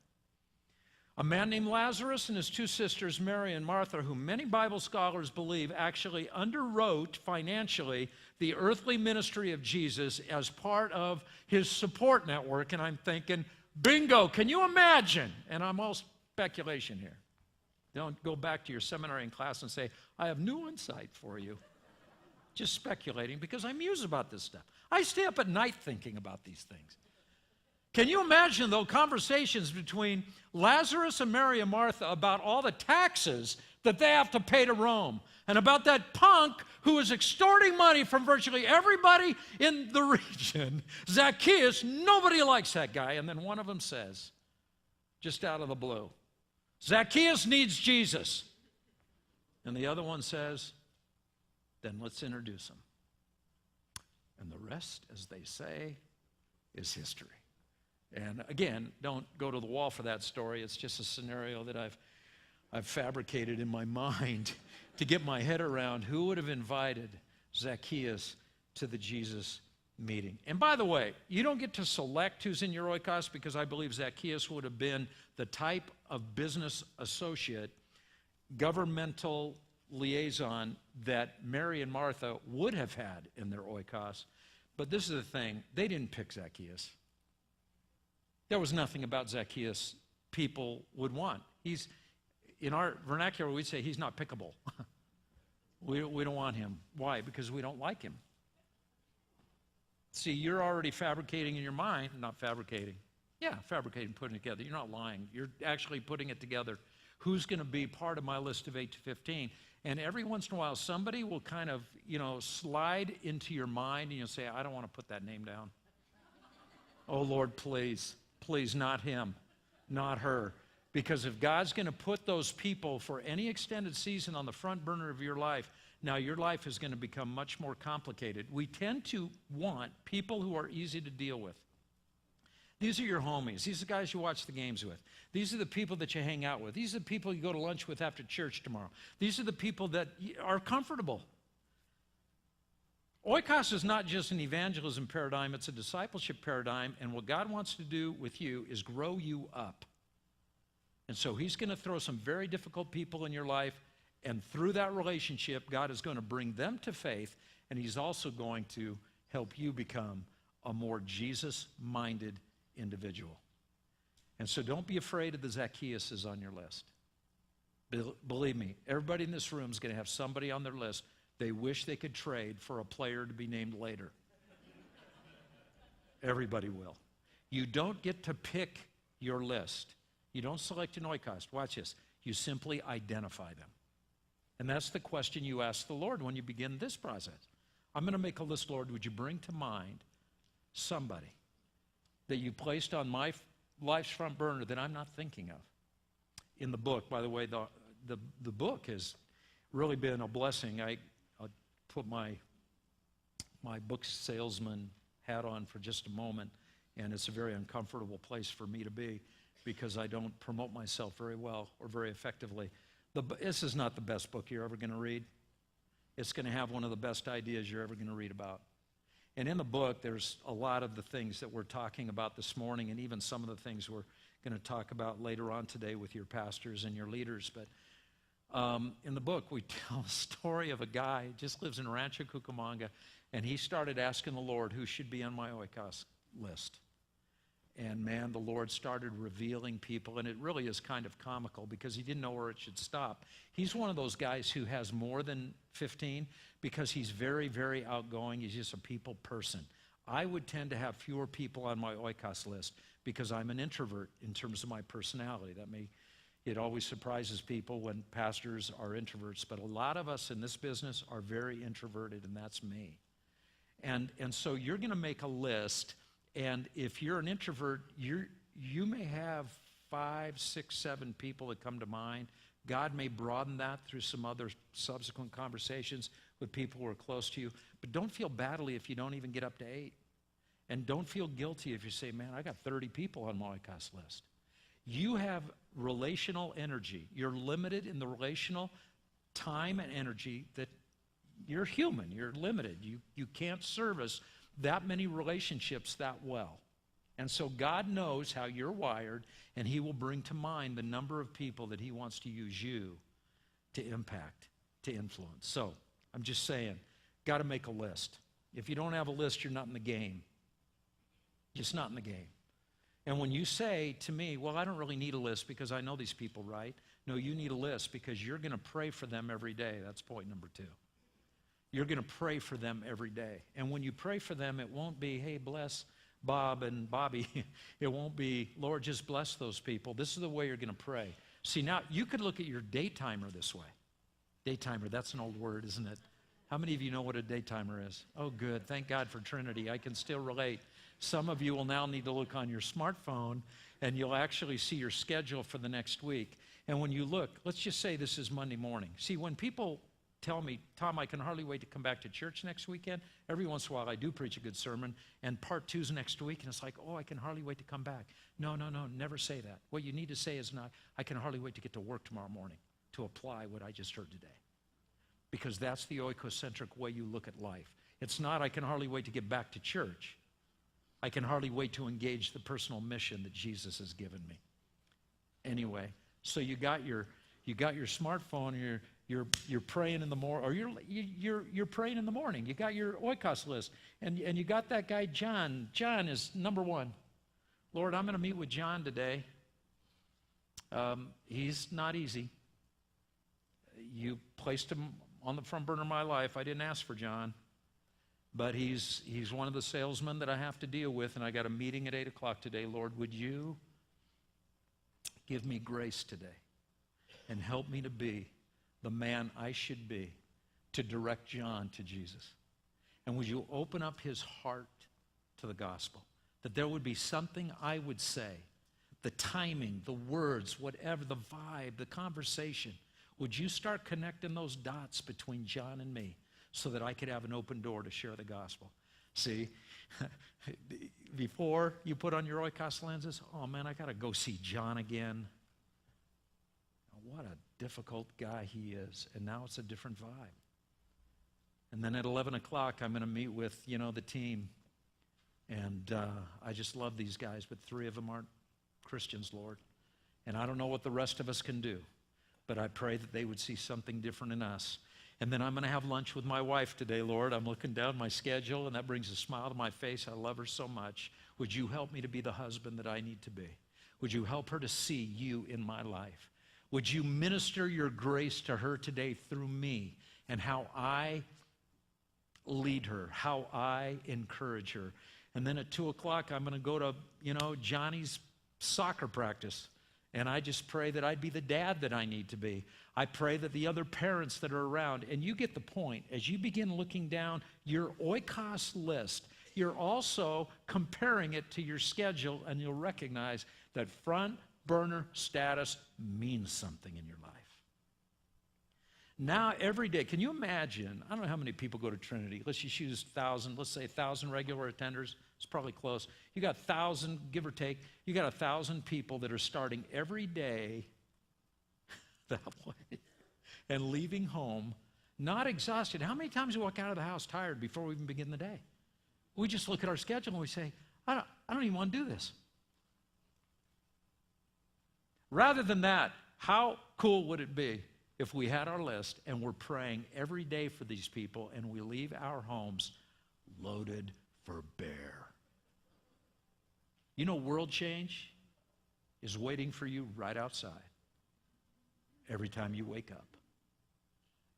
Speaker 6: A man named Lazarus and his two sisters, Mary and Martha, who many Bible scholars believe actually underwrote financially the earthly ministry of Jesus as part of his support network. And I'm thinking, bingo, can you imagine? And I'm all speculation here. Don't go back to your seminary and class and say, I have new insight for you. Just speculating, because I muse about this stuff. I stay up at night thinking about these things. Can you imagine, though, conversations between Lazarus and Mary and Martha about all the taxes that they have to pay to Rome, and about that punk who is extorting money from virtually everybody in the region, Zacchaeus? Nobody likes that guy. And then one of them says, just out of the blue, Zacchaeus needs Jesus. And the other one says, then let's introduce him. And the rest, as they say, is history. And again, don't go to the wall for that story. It's just a scenario that I've fabricated in my mind to get my head around who would have invited Zacchaeus to the Jesus meeting. And by the way, you don't get to select who's in your oikos, because I believe Zacchaeus would have been the type of business associate, governmental liaison that Mary and Martha would have had in their oikos. But this is the thing, they didn't pick Zacchaeus. There was nothing about Zacchaeus people would want. He's, in our vernacular, we'd say he's not pickable. We don't want him. Why? Because we don't like him. See, you're already fabricating in your mind, not fabricating. Yeah, fabricating, putting it together. You're not lying. You're actually putting it together. Who's going to be part of my list of 8 to 15? And every once in a while, somebody will kind of, slide into your mind, and you'll say, I don't want to put that name down. Oh, Lord, please, not him, not her. Because if God's going to put those people for any extended season on the front burner of your life, now your life is going to become much more complicated. We tend to want people who are easy to deal with. These are your homies. These are the guys you watch the games with. These are the people that you hang out with. These are the people you go to lunch with after church tomorrow. These are the people that are comfortable. Oikos is not just an evangelism paradigm, it's a discipleship paradigm, and what God wants to do with you is grow you up. And so he's going to throw some very difficult people in your life, and through that relationship, God is going to bring them to faith, and he's also going to help you become a more Jesus-minded individual. And so don't be afraid of the Zacchaeuses on your list. Believe me, everybody in this room is going to have somebody on their list they wish they could trade for a player to be named later. Everybody will. You don't get to pick your list. You don't select an oikos. Watch this. You simply identify them. And that's the question you ask the Lord when you begin this process. I'm going to make a list, Lord. Would you bring to mind somebody that you placed on my life's front burner that I'm not thinking of? In the book, by the way, the book has really been a blessing. I'll put my book salesman hat on for just a moment, and it's a very uncomfortable place for me to be because I don't promote myself very well or very effectively. This is not the best book you're ever going to read. It's going to have one of the best ideas you're ever going to read about. And in the book, there's a lot of the things that we're talking about this morning, and even some of the things we're going to talk about later on today with your pastors and your leaders. But in the book, we tell a story of a guy who just lives in Rancho Cucamonga, and he started asking the Lord who should be on my oikos list. And man, the Lord started revealing people, and it really is kind of comical because he didn't know where it should stop. He's one of those guys who has more than 15 because he's very, very outgoing. He's just a people person. I would tend to have fewer people on my Oikos list because I'm an introvert in terms of my personality. It always surprises people when pastors are introverts, but a lot of us in this business are very introverted, and that's me. And so you're going to make a list. And if you're an introvert, you may have 5, 6, 7 people that come to mind. God may broaden that through some other subsequent conversations with people who are close to you. But don't feel badly if you don't even get up to 8. And don't feel guilty if you say, man, I got 30 people on my Oikos list. You have relational energy. You're limited in the relational time and energy that you're human. You're limited. You can't service that many relationships that well. And so God knows how you're wired, and he will bring to mind the number of people that he wants to use you to impact, to influence. So I'm just saying, got to make a list. If you don't have a list, you're not in the game. Just not in the game. And when you say to me, well, I don't really need a list because I know these people, right? No, you need a list because you're going to pray for them every day. That's point number 2. You're going to pray for them every day. And when you pray for them, it won't be, hey, bless Bob and Bobby. It won't be, Lord, just bless those people. This is the way you're going to pray. See, now you could look at your daytimer this way. Daytimer, that's an old word, isn't it? How many of you know what a daytimer is? Oh, good. Thank God for Trinity. I can still relate. Some of you will now need to look on your smartphone, and you'll actually see your schedule for the next week. And when you look, let's just say this is Monday morning. See, when people tell me, Tom, I can hardly wait to come back to church next weekend. Every once in a while, I do preach a good sermon, and part 2's next week, and it's like, oh, I can hardly wait to come back. No, never say that. What you need to say is not, I can hardly wait to get to work tomorrow morning to apply what I just heard today. Because that's the oikocentric way you look at life. It's not, I can hardly wait to get back to church. I can hardly wait to engage the personal mission that Jesus has given me. Anyway, so you got your smartphone, you're praying in the morning, or you're praying in the morning. You got your Oikos list, and you got that guy John. John is number 1. Lord, I'm going to meet with John today. He's not easy. You placed him on the front burner of my life. I didn't ask for John, but he's one of the salesmen that I have to deal with, and I got a meeting at 8 o'clock today. Lord, would you give me grace today and help me to be the man I should be to direct John to Jesus? And would you open up his heart to the gospel? That there would be something I would say, the timing, the words, whatever, the vibe, the conversation. Would you start connecting those dots between John and me so that I could have an open door to share the gospel? See, before you put on your Oikos lenses, oh man, I got to go see John again. What a difficult guy he is. And now it's a different vibe. And then at 11 o'clock, I'm going to meet with, the team. And I just love these guys, but 3 of them aren't Christians, Lord. And I don't know what the rest of us can do, but I pray that they would see something different in us. And then I'm going to have lunch with my wife today, Lord. I'm looking down my schedule, and that brings a smile to my face. I love her so much. Would you help me to be the husband that I need to be? Would you help her to see you in my life? Would you minister your grace to her today through me and how I lead her, how I encourage her? And then at 2 o'clock, I'm going to go to, Johnny's soccer practice. And I just pray that I'd be the dad that I need to be. I pray that the other parents that are around, and you get the point, as you begin looking down your Oikos list, you're also comparing it to your schedule, and you'll recognize that front burner status means something in your life. Now, every day, can you imagine, I don't know how many people go to Trinity. Let's just use 1,000, let's say 1,000 regular attenders. It's probably close. You got 1,000, give or take, you got 1,000 people that are starting every day that way and leaving home not exhausted. How many times do we walk out of the house tired before we even begin the day? We just look at our schedule and we say, I don't even want to do this. Rather than that, how cool would it be if we had our list and we're praying every day for these people and we leave our homes loaded for bear? You know, world change is waiting for you right outside every time you wake up.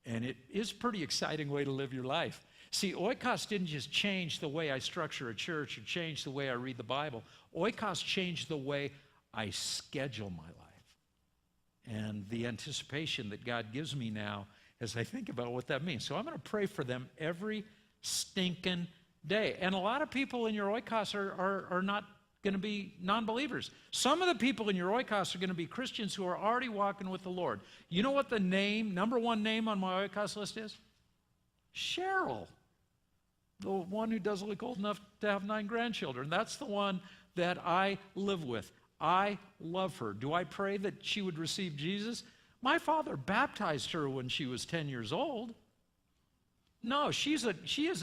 Speaker 6: And it is a pretty exciting way to live your life. See, Oikos didn't just change the way I structure a church or change the way I read the Bible. Oikos changed the way I schedule my life and the anticipation that God gives me now as I think about what that means. So I'm going to pray for them every stinking day. And a lot of people in your Oikos are not going to be non-believers. Some of the people in your Oikos are going to be Christians who are already walking with the Lord. You know what the number one name on my Oikos list is? Cheryl. The one who doesn't look old enough to have 9 grandchildren. That's the one that I live with. I love her. Do I pray that she would receive Jesus? My father baptized her when she was 10 years old. No, she is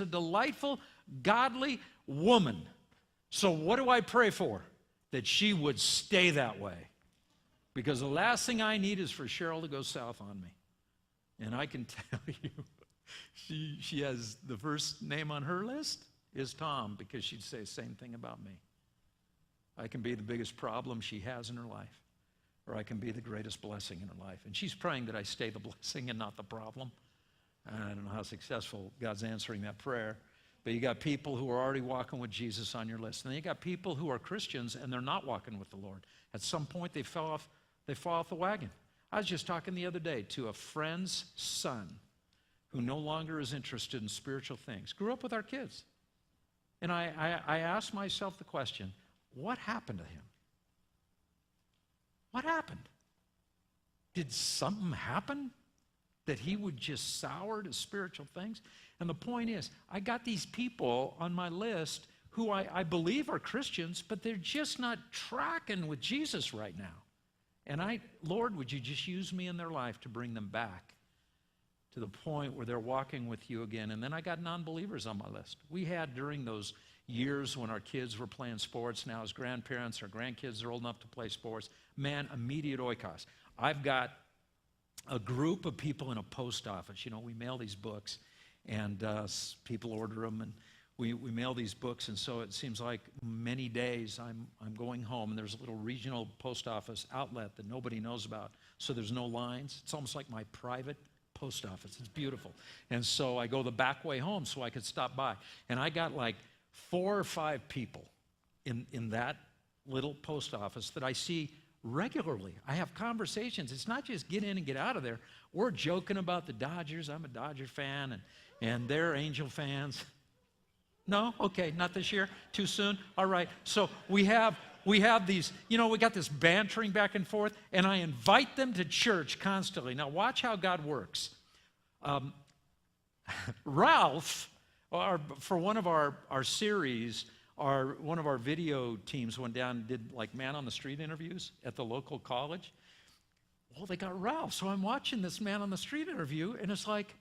Speaker 6: a delightful, godly woman. So what do I pray for? That she would stay that way. Because the last thing I need is for Cheryl to go south on me. And I can tell you, she has the first name on her list is Tom, because she'd say the same thing about me. I can be the biggest problem she has in her life, or I can be the greatest blessing in her life. And she's praying that I stay the blessing and not the problem. I don't know how successful God's answering that prayer. But you got people who are already walking with Jesus on your list. And then you got people who are Christians and they're not walking with the Lord. At some point they fall off the wagon. I was just talking the other day to a friend's son who no longer is interested in spiritual things. Grew up with our kids. And I asked myself the question, what happened to him? What happened? Did something happen that he would just sour to spiritual things? And the point is, I got these people on my list who I believe are Christians, but they're just not tracking with Jesus right now. And Lord, would you just use me in their life to bring them back to the point where they're walking with you again? And then I got non-believers on my list. We had during those years when our kids were playing sports, now as grandparents, our grandkids are old enough to play sports, man, immediate Oikos. I've got a group of people in a post office. You know, we mail these books, and people order them, and we mail these books, and so it seems like many days I'm going home, and there's a little regional post office outlet that nobody knows about, so there's no lines. It's almost like my private post office. It's beautiful. And so I go the back way home so I could stop by, and I got like 4 or 5 people in that little post office that I see regularly. I have conversations. It's not just get in and get out of there. We're joking about the Dodgers. I'm a Dodger fan, and they're Angel fans. No? Okay, not this year? Too soon? All right. So we have these, we got this bantering back and forth, and I invite them to church constantly. Now watch how God works. Ralph, for one of our series, one of our video teams went down and did like man on the street interviews at the local college. Well, they got Ralph. So I'm watching this man on the street interview, and it's like,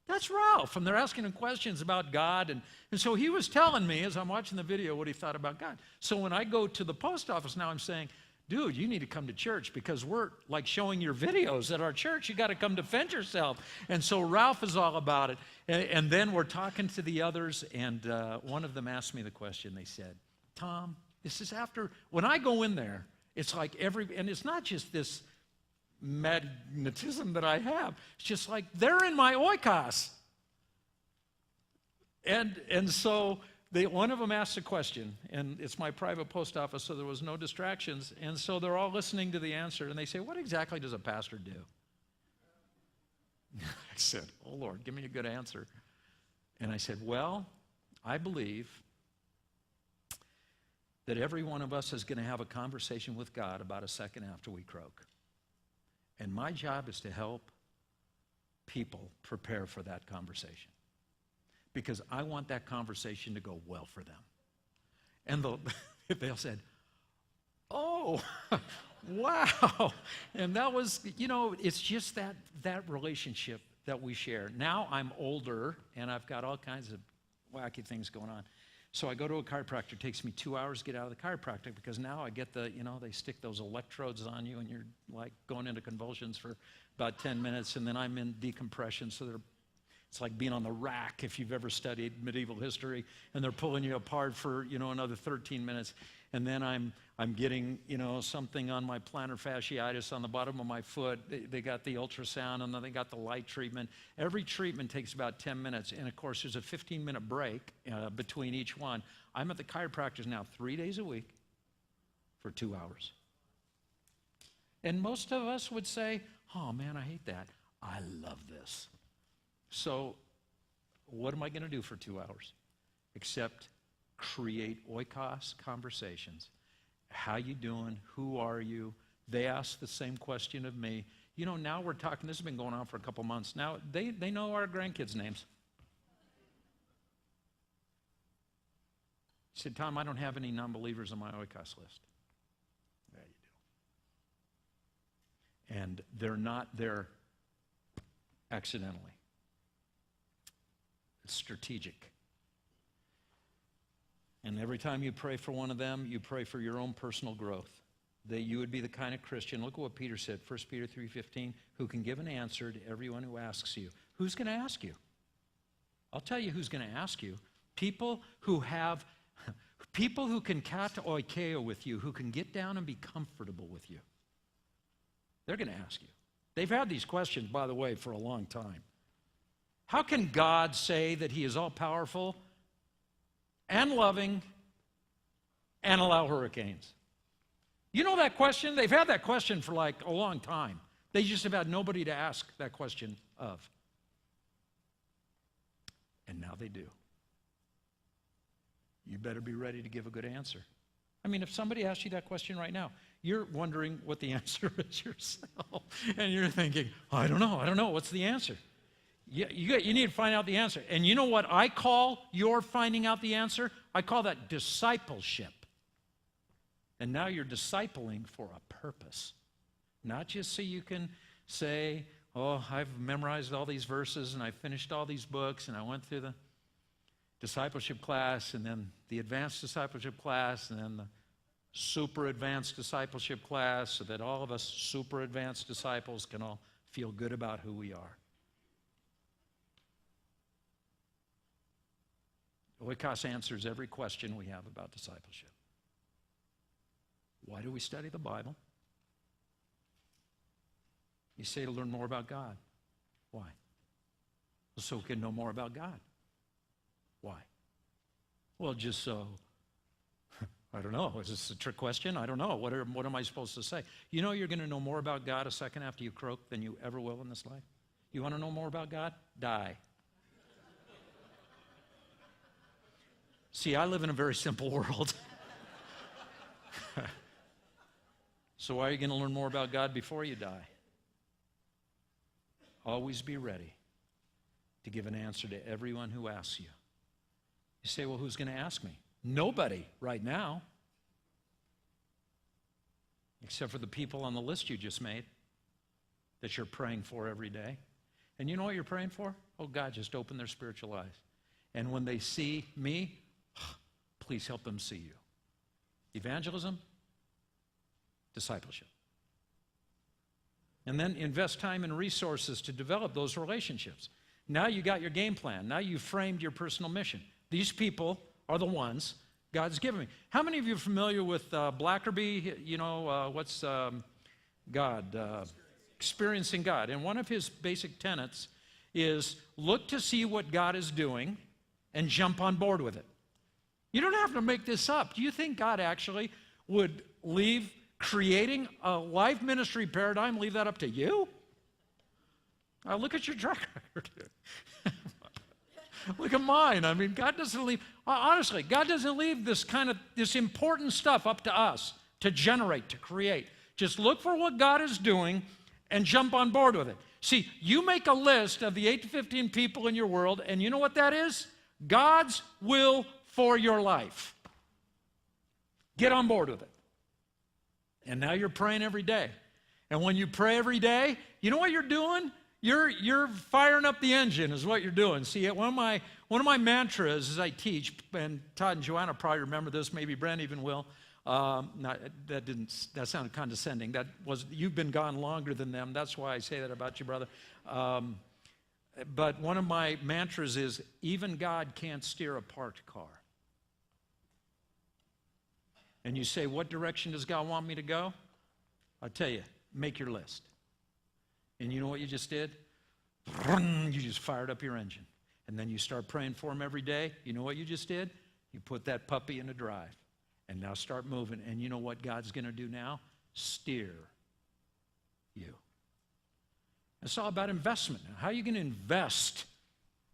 Speaker 6: that's Ralph. And they're asking him questions about God. And so he was telling me as I'm watching the video what he thought about God. So when I go to the post office now, I'm saying, dude, you need to come to church because we're like showing your videos at our church. You got to come defend yourself. And so Ralph is all about it. And then we're talking to the others, and one of them asked me the question. They said, Tom, this is after, when I go in there, it's like and it's not just this magnetism that I have. It's just like they're in my Oikos. And so one of them asked a question, and it's my private post office, so there was no distractions. And so they're all listening to the answer, and they say, what exactly does a pastor do? I said, oh, Lord, give me a good answer. And I said, well, I believe that every one of us is going to have a conversation with God about a second after we croak. And my job is to help people prepare for that conversation, because I want that conversation to go well for them. And they'll said, oh, wow. And that was, it's just that relationship that we share. Now I'm older, and I've got all kinds of wacky things going on. So I go to a chiropractor. It takes me 2 hours to get out of the chiropractor, because now I get they stick those electrodes on you, and you're like going into convulsions for about 10 minutes, and then I'm in decompression. So It's like being on the rack if you've ever studied medieval history, and they're pulling you apart for, another 13 minutes. And then I'm getting, something on my plantar fasciitis on the bottom of my foot. They got the ultrasound, and then they got the light treatment. Every treatment takes about 10 minutes. And, of course, there's a 15-minute break between each one. I'm at the chiropractor's now 3 days a week for 2 hours. And most of us would say, oh, man, I hate that. I love this. So what am I going to do for 2 hours? Except create oikos conversations. How you doing? Who are you? They ask the same question of me. Now we're talking, this has been going on for a couple months. Now they know our grandkids' names. He said, Tom, I don't have any non-believers on my oikos list. Yeah, you do. And they're not there accidentally. It's strategic. And every time you pray for one of them, you pray for your own personal growth. That you would be the kind of Christian, look at what Peter said, 1 Peter 3:15, who can give an answer to everyone who asks you. Who's going to ask you? I'll tell you who's going to ask you. People who can kata oikeo with you, who can get down and be comfortable with you. They're going to ask you. They've had these questions, by the way, for a long time. How can God say that he is all-powerful and loving and allow hurricanes? You know that question? They've had that question for like a long time. They just have had nobody to ask that question of. And now they do. You better be ready to give a good answer. I mean, if somebody asked you that question right now, you're wondering what the answer is yourself. And you're thinking, I don't know. What's the answer? You need to find out the answer. And you know what I call your finding out the answer? I call that discipleship. And now you're discipling for a purpose. Not just so you can say, oh, I've memorized all these verses and I finished all these books and I went through the discipleship class and then the advanced discipleship class and then the super advanced discipleship class so that all of us super advanced disciples can all feel good about who we are. Oikos answers every question we have about discipleship. Why do we study the Bible? You say to learn more about God. Why? So we can know more about God. Why? Well, just so, I don't know. Is this a trick question? I don't know. What am I supposed to say? You know you're going to know more about God a second after you croak than you ever will in this life? You want to know more about God? Die. See, I live in a very simple world. So why are you going to learn more about God before you die? Always be ready to give an answer to everyone who asks you. You say, well, who's going to ask me? Nobody right now. Except for the people on the list you just made that you're praying for every day. And you know what you're praying for? Oh, God, just open their spiritual eyes. And when they see me, please help them see you. Evangelism, discipleship. And then invest time and resources to develop those relationships. Now you got your game plan. Now you've framed your personal mission. These people are the ones God's given me. How many of you are familiar with Blackerby? What's God? Experiencing God. And one of his basic tenets is look to see what God is doing and jump on board with it. You don't have to make this up. Do you think God actually would leave creating a life ministry paradigm, leave that up to you? Look at your track record. Look at mine. I mean, God doesn't leave, honestly, God doesn't leave this important stuff up to us to generate, to create. Just look for what God is doing and jump on board with it. See, you make a list of the 8 to 15 people in your world, and you know what that is? God's will for your life. Get on board with it. And now you're praying every day. And when you pray every day, you know what you're doing? You're firing up the engine is what you're doing. See, one of my mantras as I teach, and Todd and Joanna probably remember this, maybe Brent even will. That sounded condescending. You've been gone longer than them. That's why I say that about you, brother. But one of my mantras is, even God can't steer a parked car. And you say, what direction does God want me to go? I'll tell you, make your list. And you know what you just did? You just fired up your engine. And then you start praying for him every day. You know what you just did? You put that puppy in a drive. And now start moving. And you know what God's going to do now? Steer you. It's all about investment. How are you going to invest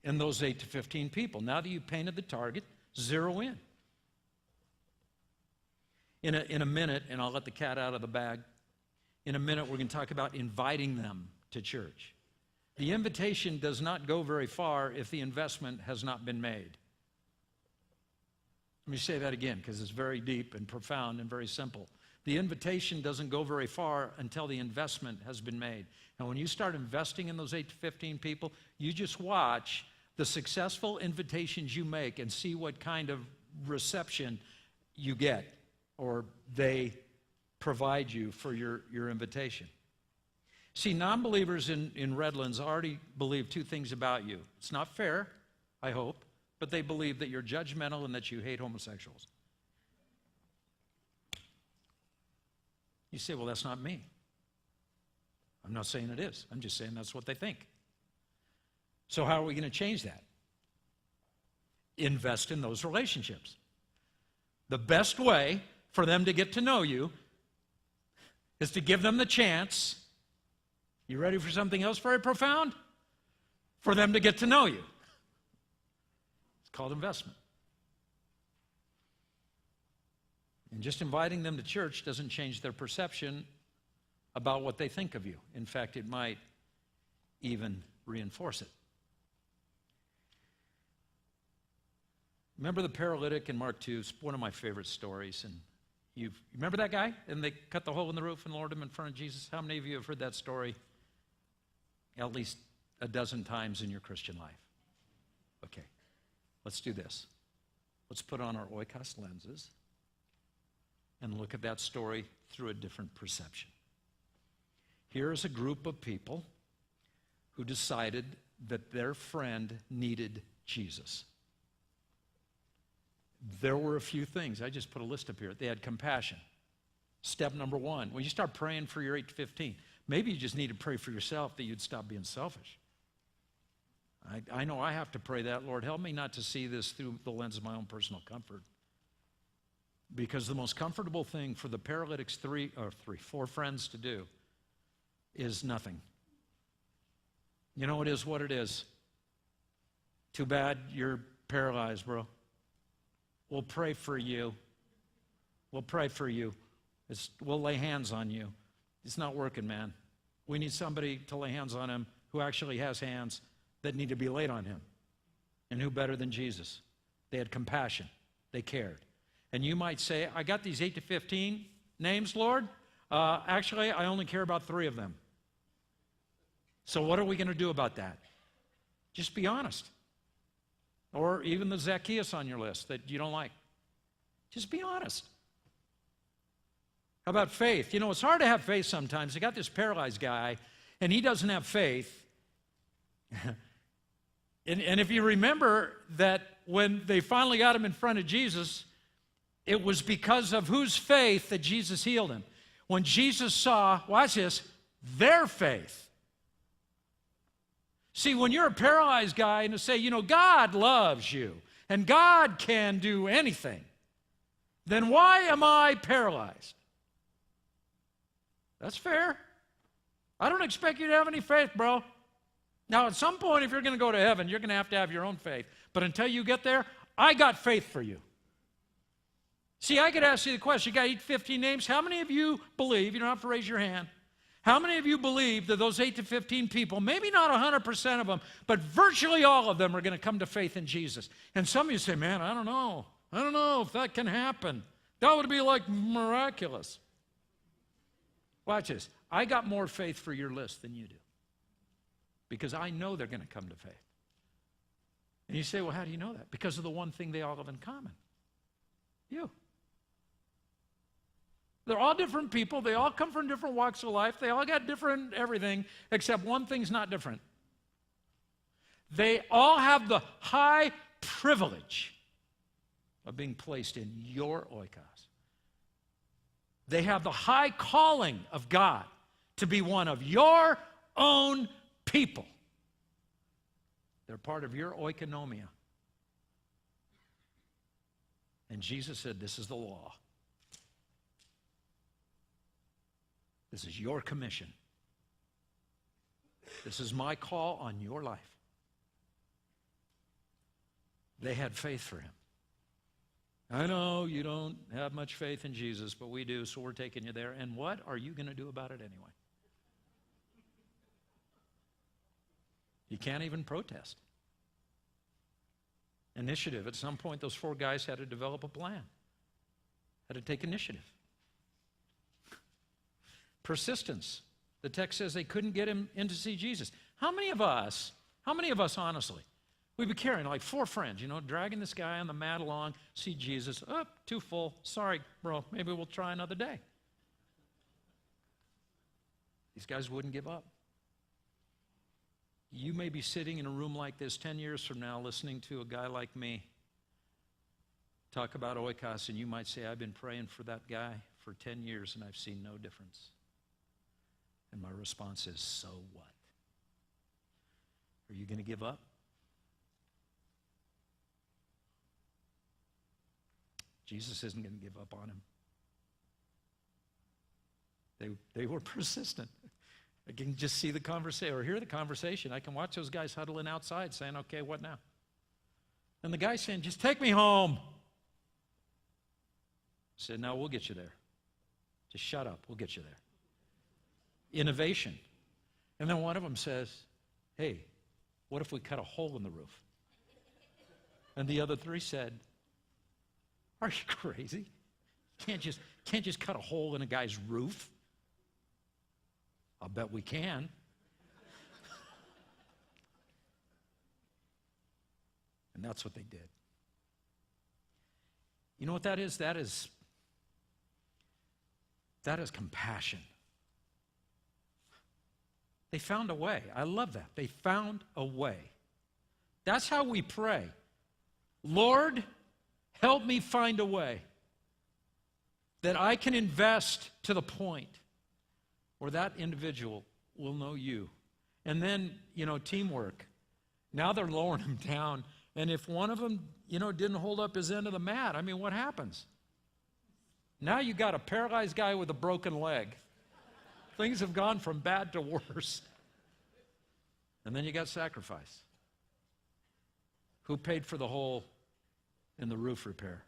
Speaker 6: in those 8 to 15 people? Now that you've painted the target, zero in. In a minute, and I'll let the cat out of the bag, in a minute we're going to talk about inviting them to church. The invitation does not go very far if the investment has not been made. Let me say that again because it's very deep and profound and very simple. The invitation doesn't go very far until the investment has been made. And when you start investing in those 8 to 15 people, you just watch the successful invitations you make and see what kind of reception you get or they provide you for your invitation. See, non-believers in Redlands already believe two things about you. It's not fair, I hope, but they believe that you're judgmental and that you hate homosexuals. You say, well, that's not me. I'm not saying it is. I'm just saying that's what they think. So how are we going to change that? Invest in those relationships. The best way for them to get to know you is to give them the chance. You ready for something else very profound? For them to get to know you. It's called investment. And just inviting them to church doesn't change their perception about what they think of you. In fact, it might even reinforce it. Remember the paralytic in Mark 2? It's one of my favorite stories. And you remember that guy? And they cut the hole in the roof and lowered him in front of Jesus? How many of you have heard that story at least a dozen times in your Christian life? Okay, let's do this. Let's put on our Oikos lenses and look at that story through a different perception. Here is a group of people who decided that their friend needed Jesus. There were a few things. I just put a list up here. They had compassion. Step number 1, when you start praying for your 8 to 15, maybe you just need to pray for yourself that you'd stop being selfish. I know I have to pray that. Lord, help me not to see this through the lens of my own personal comfort. Because the most comfortable thing for the paralytic's 4 friends to do is nothing. You know, it is what it is. Too bad you're paralyzed, bro. We'll pray for you. We'll pray for you. We'll lay hands on you. It's not working, man. We need somebody to lay hands on him who actually has hands that need to be laid on him. And who better than Jesus? They had compassion. They cared. And you might say, I got these 8 to 15 names, Lord. Actually, I only care about 3 of them. So what are we going to do about that? Just be honest. Or even the Zacchaeus on your list that you don't like. Just be honest. How about faith? You know, it's hard to have faith sometimes. I got this paralyzed guy, and he doesn't have faith. and if you remember that when they finally got him in front of Jesus, it was because of whose faith that Jesus healed him. When Jesus saw, watch this, their faith. See, when you're a paralyzed guy and to say, you know, God loves you and God can do anything, then why am I paralyzed? That's fair. I don't expect you to have any faith, bro. Now, at some point, if you're going to go to heaven, you're going to have your own faith. But until you get there, I got faith for you. See, I could ask you the question, you got 8 to 15 names. How many of you believe, you don't have to raise your hand, how many of you believe that those 8 to 15 people, maybe not 100% of them, but virtually all of them are going to come to faith in Jesus? And some of you say, man, I don't know. I don't know if that can happen. That would be like miraculous. Watch this. I got more faith for your list than you do because I know they're going to come to faith. And you say, well, how do you know that? Because of the one thing they all have in common. You. They're all different people. They all come from different walks of life. They all got different everything, except one thing's not different. They all have the high privilege of being placed in your oikos. They have the high calling of God to be one of your own people. They're part of your oikonomia. And Jesus said, this is the law. This is your commission. This is my call on your life. They had faith for him. I know you don't have much faith in Jesus, but we do, so we're taking you there. And what are you going to do about it anyway? You can't even protest. Initiative. At some point, those 4 guys had to develop a plan, had to take initiative. Persistence. The text says they couldn't get him in to see Jesus. How many of us honestly, we'd be carrying like 4 friends, dragging this guy on the mat along, see Jesus, oh, too full, sorry, bro, maybe we'll try another day. These guys wouldn't give up. You may be sitting in a room like this 10 years from now listening to a guy like me talk about oikos, and you might say, I've been praying for that guy for 10 years and I've seen no difference. And my response is, so what? Are you going to give up? Jesus isn't going to give up on him. They were persistent. I can just see the conversation, or hear the conversation. I can watch those guys huddling outside saying, okay, what now? And the guy saying, just take me home. I said, no, we'll get you there. Just shut up, we'll get you there. Innovation. And then one of them says, hey, what if we cut a hole in the roof? And the other 3 said, are you crazy? Can't just cut a hole in a guy's roof. I'll bet we can. And that's what they did. You know what that is? That is compassion. They found a way. I love that. They found a way. That's how we pray. Lord, help me find a way that I can invest to the point where that individual will know you. And then, teamwork. Now they're lowering them down. And if one of them, didn't hold up his end of the mat, what happens? Now you got a paralyzed guy with a broken leg. Things have gone from bad to worse. And then you got sacrifice. Who paid for the hole in the roof repair?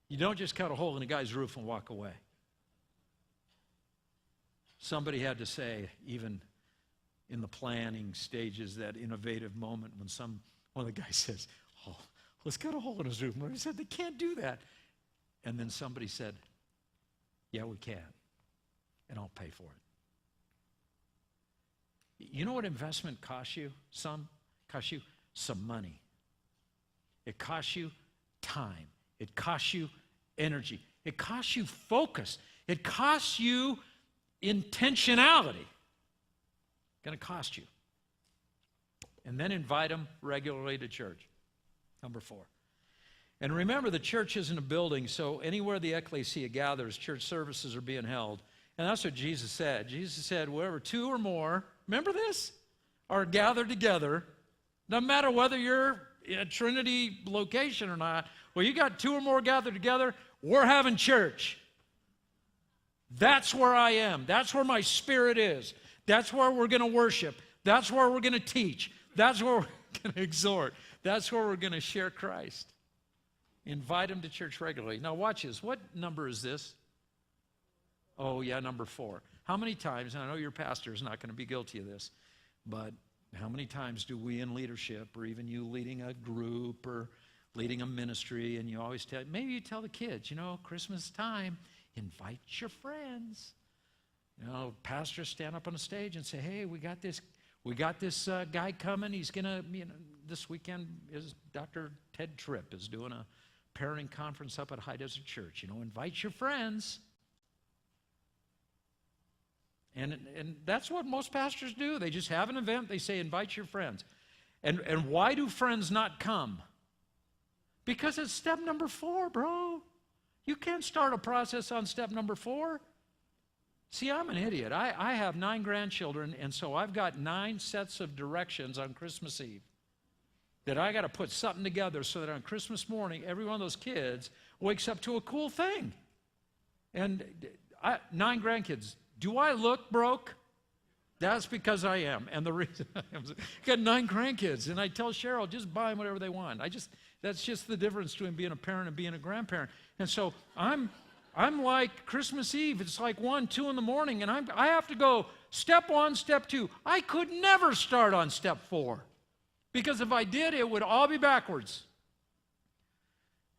Speaker 6: You don't just cut a hole in a guy's roof and walk away. Somebody had to say, even in the planning stages, that innovative moment when one of the guys says, oh, let's cut a hole in his roof. And he said, they can't do that. And then somebody said, yeah, we can. And I'll pay for it. You know what investment costs you? Costs you some money. It costs you time. It costs you energy. It costs you focus. It costs you intentionality. Going to cost you. And then invite them regularly to church. Number 4. And remember, the church isn't a building, so anywhere the ecclesia gathers, church services are being held. And that's what Jesus said. Jesus said, wherever 2 or more, remember this, are gathered together, no matter whether you're in a Trinity location or not, well, you got 2 or more gathered together, we're having church. That's where I am. That's where my spirit is. That's where we're going to worship. That's where we're going to teach. That's where we're going to exhort. That's where we're going to share Christ. Invite them to church regularly. Now watch this. What number is this? Oh, yeah, number 4. How many times, and I know your pastor is not going to be guilty of this, but how many times do we in leadership, or even you leading a group or leading a ministry, and you always maybe you tell the kids, Christmas time, invite your friends. Pastors stand up on the stage and say, hey, we got this guy coming. He's going to, this weekend is Dr. Ted Tripp is doing a parenting conference up at High Desert Church. Invite your friends. And that's what most pastors do. They just have an event. They say, invite your friends. And why do friends not come? Because it's step number 4, bro. You can't start a process on step number 4. See, I'm an idiot. I have 9 grandchildren, and so I've got 9 sets of directions on Christmas Eve that I got to put something together so that on Christmas morning, every one of those kids wakes up to a cool thing. And 9 grandkids. Do I look broke? That's because I am. And the reason I got 9 grandkids, and I tell Cheryl, just buy them whatever they want. That's just the difference between being a parent and being a grandparent. And so I'm like Christmas Eve. It's like 1, 2 in the morning, and I have to go step 1, step 2. I could never start on step 4, because if I did, it would all be backwards.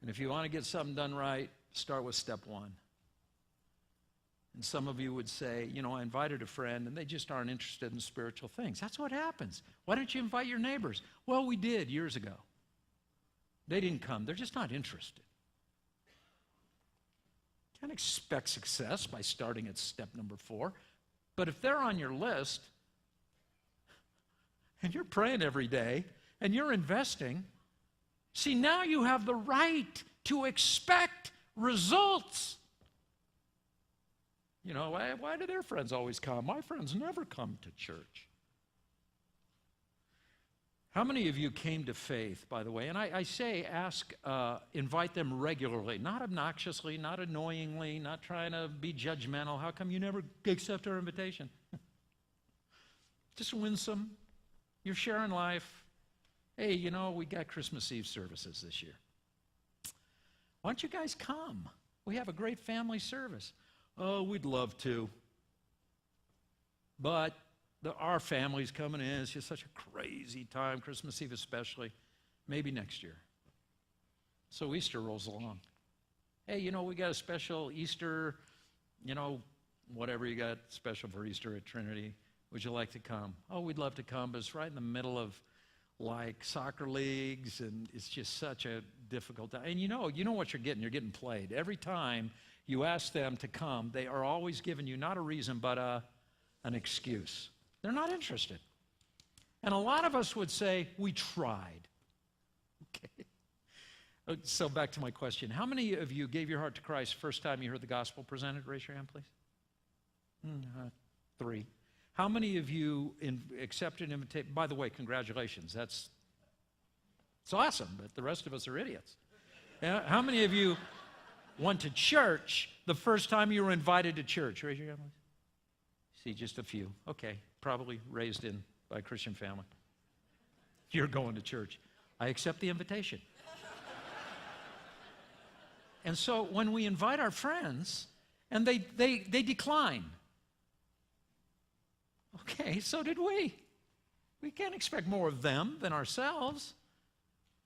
Speaker 6: And if you want to get something done right, start with step 1. And some of you would say, you know, I invited a friend and they just aren't interested in spiritual things. That's what happens. Why don't you invite your neighbors? Well, we did years ago. They didn't come. They're just not interested. Can't expect success by starting at step number 4. But if they're on your list and you're praying every day and you're investing, see, now you have the right to expect results. You know, why do their friends always come? My friends never come to church. How many of you came to faith, by the way? And I say invite them regularly, not obnoxiously, not annoyingly, not trying to be judgmental. How come you never accept our invitation? Just winsome. You're sharing life. Hey, you know, we got Christmas Eve services this year. Why don't you guys come? We have a great family service. Oh, we'd love to. But our family's coming in. It's just such a crazy time, Christmas Eve especially. Maybe next year. So Easter rolls along. Hey, you know, we got a special Easter, you know, whatever you got special for Easter at Trinity. Would you like to come? Oh, we'd love to come, but it's right in the middle of like soccer leagues, and it's just such a difficult time. And you know what you're getting. You're getting played. Every time you ask them to come, they are always giving you not a reason, but an excuse. They're not interested. And a lot of us would say, we tried. Okay. So back to my question. How many of you gave your heart to Christ first time you heard the gospel presented? Raise your hand, please. 3. How many of you accepted an invitation? By the way, congratulations. It's awesome, but the rest of us are idiots. Yeah? How many of you went to church the first time you were invited to church? Raise your hand, please. See, just a few. Okay, probably raised in by a Christian family. You're going to church. I accept the invitation. And so when we invite our friends and they decline, okay, so did we. We can't expect more of them than ourselves.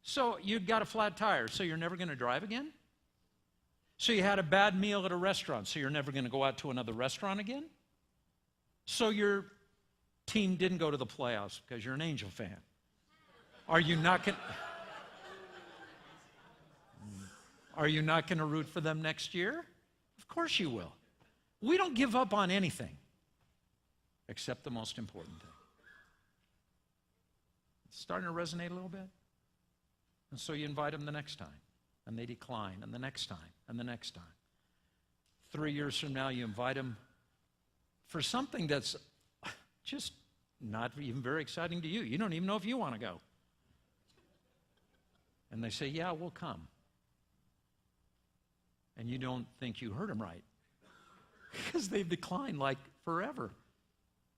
Speaker 6: So you got a flat tire, so you're never going to drive again? So you had a bad meal at a restaurant, so you're never going to go out to another restaurant again? So your team didn't go to the playoffs because you're an Angel fan. Are you not going to root for them next year? Of course you will. We don't give up on anything except the most important thing. It's starting to resonate a little bit? And so you invite them the next time, and they decline, and the next time, and the next time. 3 years from now, you invite them for something that's just not even very exciting to you. You don't even know if you want to go. And they say, yeah, we'll come. And you don't think you heard them right because they've declined like forever.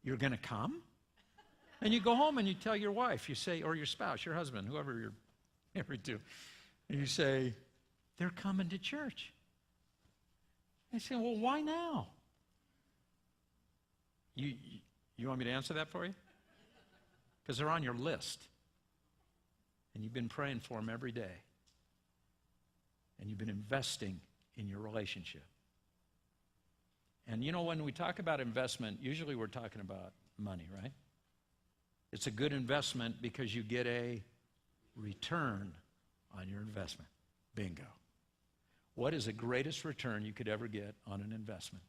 Speaker 6: You're going to come? And you go home and you tell your wife, you say, or your spouse, your husband, whoever you're married to, and you say, they're coming to church. They say, well, why now? You want me to answer that for you? Because they're on your list. And you've been praying for them every day. And you've been investing in your relationship. And you know, when we talk about investment, usually we're talking about money, right? It's a good investment because you get a return on your investment. Bingo. What is the greatest return you could ever get on an investment?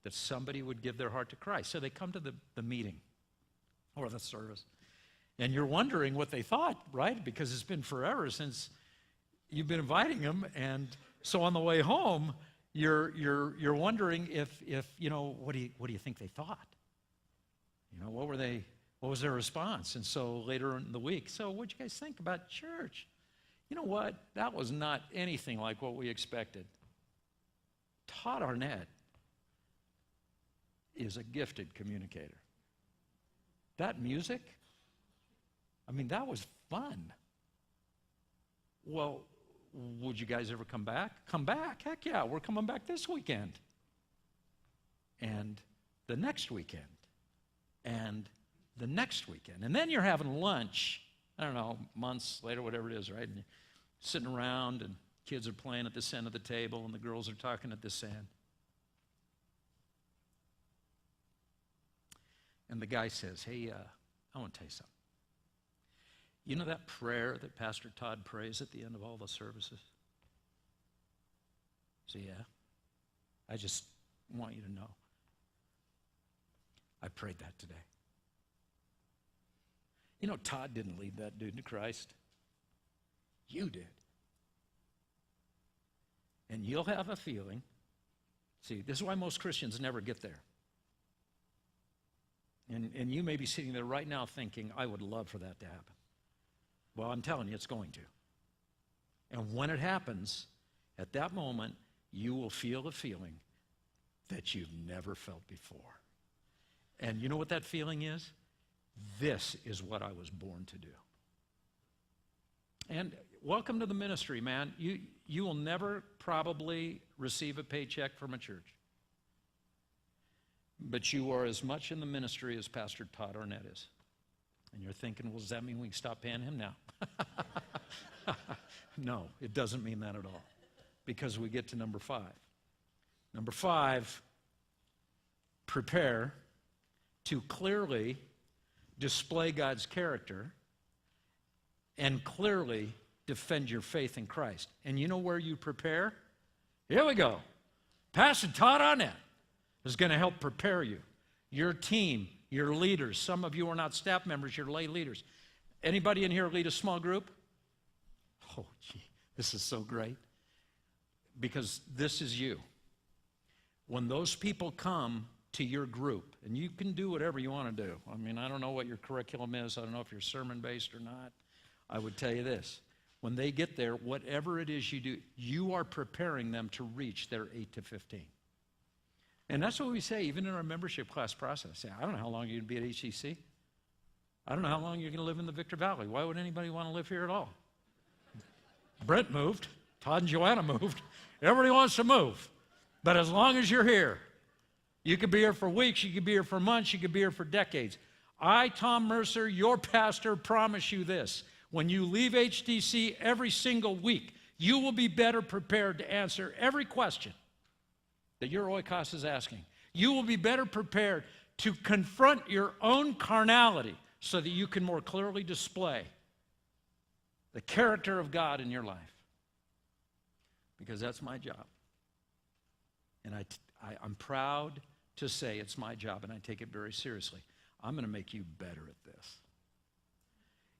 Speaker 6: That somebody would give their heart to Christ. So they come to the meeting or the service, And you're wondering what they thought, right? Because it's been forever since you've been inviting them. And so on the way home, you're wondering if what do you think they thought? What was their response? And so later in the week, so what'd you guys think about church? You know what? That was not anything like what we expected. Todd Arnett is a gifted communicator. That music, that was fun. Well, would you guys ever come back? Come back? Heck yeah, we're coming back this weekend. And the next weekend. And the next weekend. And then you're having lunch, I don't know, months later, whatever it is, right? And you're sitting around and kids are playing at this end of the table and the girls are talking at this end. And the guy says, hey, I want to tell you something. You know that prayer that Pastor Todd prays at the end of all the services? So yeah, I just want you to know. I prayed that today. Todd didn't lead that dude to Christ. You did. And you'll have a feeling. See, this is why most Christians never get there. And you may be sitting there right now thinking, I would love for that to happen. Well, I'm telling you, it's going to. And when it happens, at that moment, you will feel a feeling that you've never felt before. And you know what that feeling is? This is what I was born to do. And welcome to the ministry, man. You will never probably receive a paycheck from a church. But you are as much in the ministry as Pastor Todd Arnett is. And you're thinking, well, does that mean we can stop paying him now? No, it doesn't mean that at all. Because we get to number 5. Number 5, prepare to clearly display God's character and clearly defend your faith in Christ. And you know where you prepare? Here we go. Pastor Todd Arnett is going to help prepare you. Your team, your leaders. Some of you are not staff members, you're lay leaders. Anybody in here lead a small group? Oh, gee, this is so great. Because this is you. When those people come to your group, and you can do whatever you want to do. I don't know what your curriculum is. I don't know if you're sermon-based or not. I would tell you this. When they get there, whatever it is you do, you are preparing them to reach their 8 to 15. And that's what we say, even in our membership class process. I don't know how long you're going to be at HCC. I don't know how long you're going to live in the Victor Valley. Why would anybody want to live here at all? Brent moved. Todd and Joanna moved. Everybody wants to move. But as long as you're here, you could be here for weeks, you could be here for months, you could be here for decades. I, Tom Mercer, your pastor, promise you this. When you leave HDC every single week, you will be better prepared to answer every question that your Oikos is asking. You will be better prepared to confront your own carnality so that you can more clearly display the character of God in your life. Because that's my job. And I'm proud to say it's my job, and I take it very seriously. I'm going to make you better at this.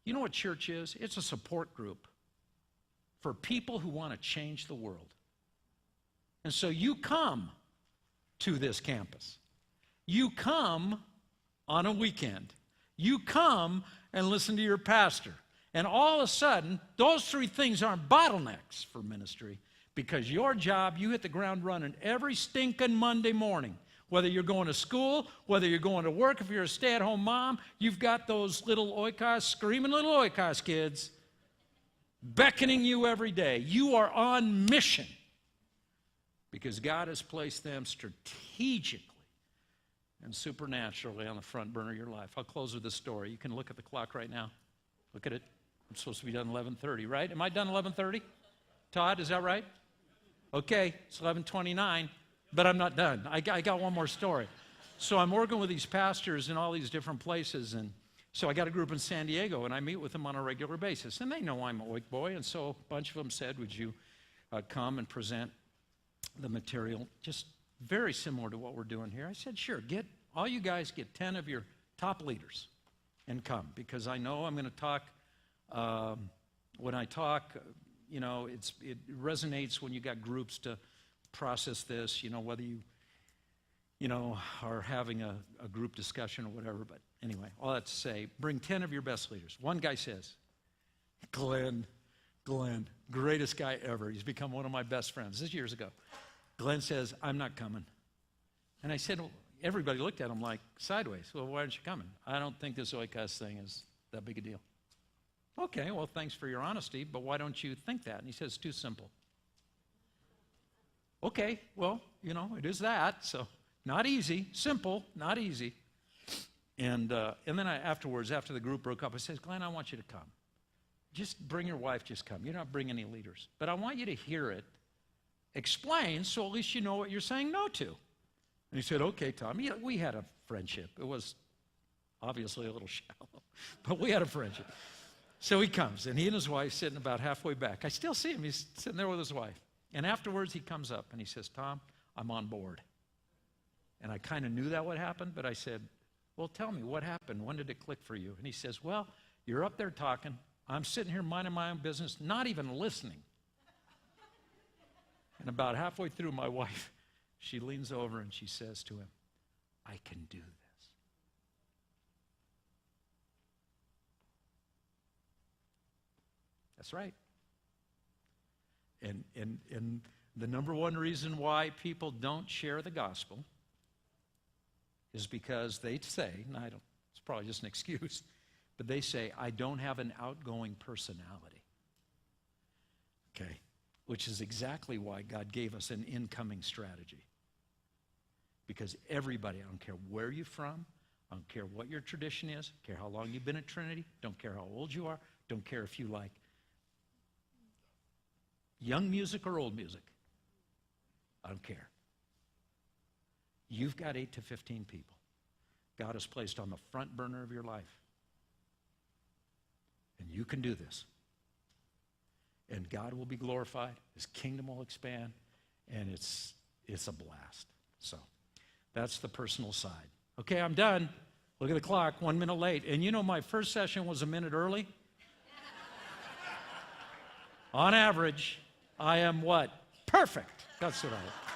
Speaker 6: You know what church is? It's a support group for people who want to change the world. And so you come to this campus. You come on a weekend. You come and listen to your pastor. And all of a sudden, those 3 things aren't bottlenecks for ministry, because your job, you hit the ground running every stinking Monday morning. Whether you're going to school, whether you're going to work, if you're a stay-at-home mom, you've got those little Oikos, screaming little Oikos kids beckoning you every day. You are on mission because God has placed them strategically and supernaturally on the front burner of your life. I'll close with this story. You can look at the clock right now. Look at it. I'm supposed to be done 11:30, right? Am I done 11:30? Todd, is that right? Okay, it's 11:29, but I'm not done. I got one more story. So I'm working with these pastors in all these different places, and so I got a group in San Diego, and I meet with them on a regular basis, and they know I'm an Oik boy, and so a bunch of them said, would you come and present the material, just very similar to what we're doing here? I said, sure, all you guys get 10 of your top leaders and come, because I know I'm going to talk. When I talk, you know, it resonates when you got groups to process this, you know, whether you know, are having a group discussion or whatever. But anyway, all that to say, bring 10 of your best leaders. One guy says, Glenn, greatest guy ever. He's become one of my best friends. This is years ago. Glenn says, I'm not coming. And I said, well, everybody looked at him like sideways. Well, why aren't you coming? I don't think this Oikos thing is that big a deal. Okay, well, thanks for your honesty, but why don't you think that? And he says, it's too simple. Okay, well, you know, it is that, so not easy, simple, not easy. And then afterwards, after the group broke up, I said, Glenn, I want you to come. Just bring your wife, just come. You're not bringing any leaders. But I want you to hear it explained so at least you know what you're saying no to. And he said, okay, Tom. Yeah, we had a friendship. It was obviously a little shallow, but we had a friendship. So he comes, and he and his wife sitting about halfway back. I still see him. He's sitting there with his wife. And afterwards, he comes up, and he says, Tom, I'm on board. And I kind of knew that would happen, but I said, well, tell me, what happened? When did it click for you? And he says, well, you're up there talking. I'm sitting here minding my own business, not even listening. And about halfway through, my wife, she leans over and she says to him, I can do this. That's right. And the number one reason why people don't share the gospel is because they say, and I don't, it's probably just an excuse, but they say, I don't have an outgoing personality. Okay, which is exactly why God gave us an incoming strategy. Because everybody, I don't care where you're from, I don't care what your tradition is, I don't care how long you've been at Trinity, don't care how old you are, don't care if you like young music or old music. I don't care. You've got 8 to 15 people God has placed on the front burner of your life. And you can do this. And God will be glorified, His kingdom will expand, and it's a blast. So that's the personal side. Okay, I'm done. Look at the clock, 1 minute late. And you know my first session was a minute early? On average, I am what? Perfect. That's what I am.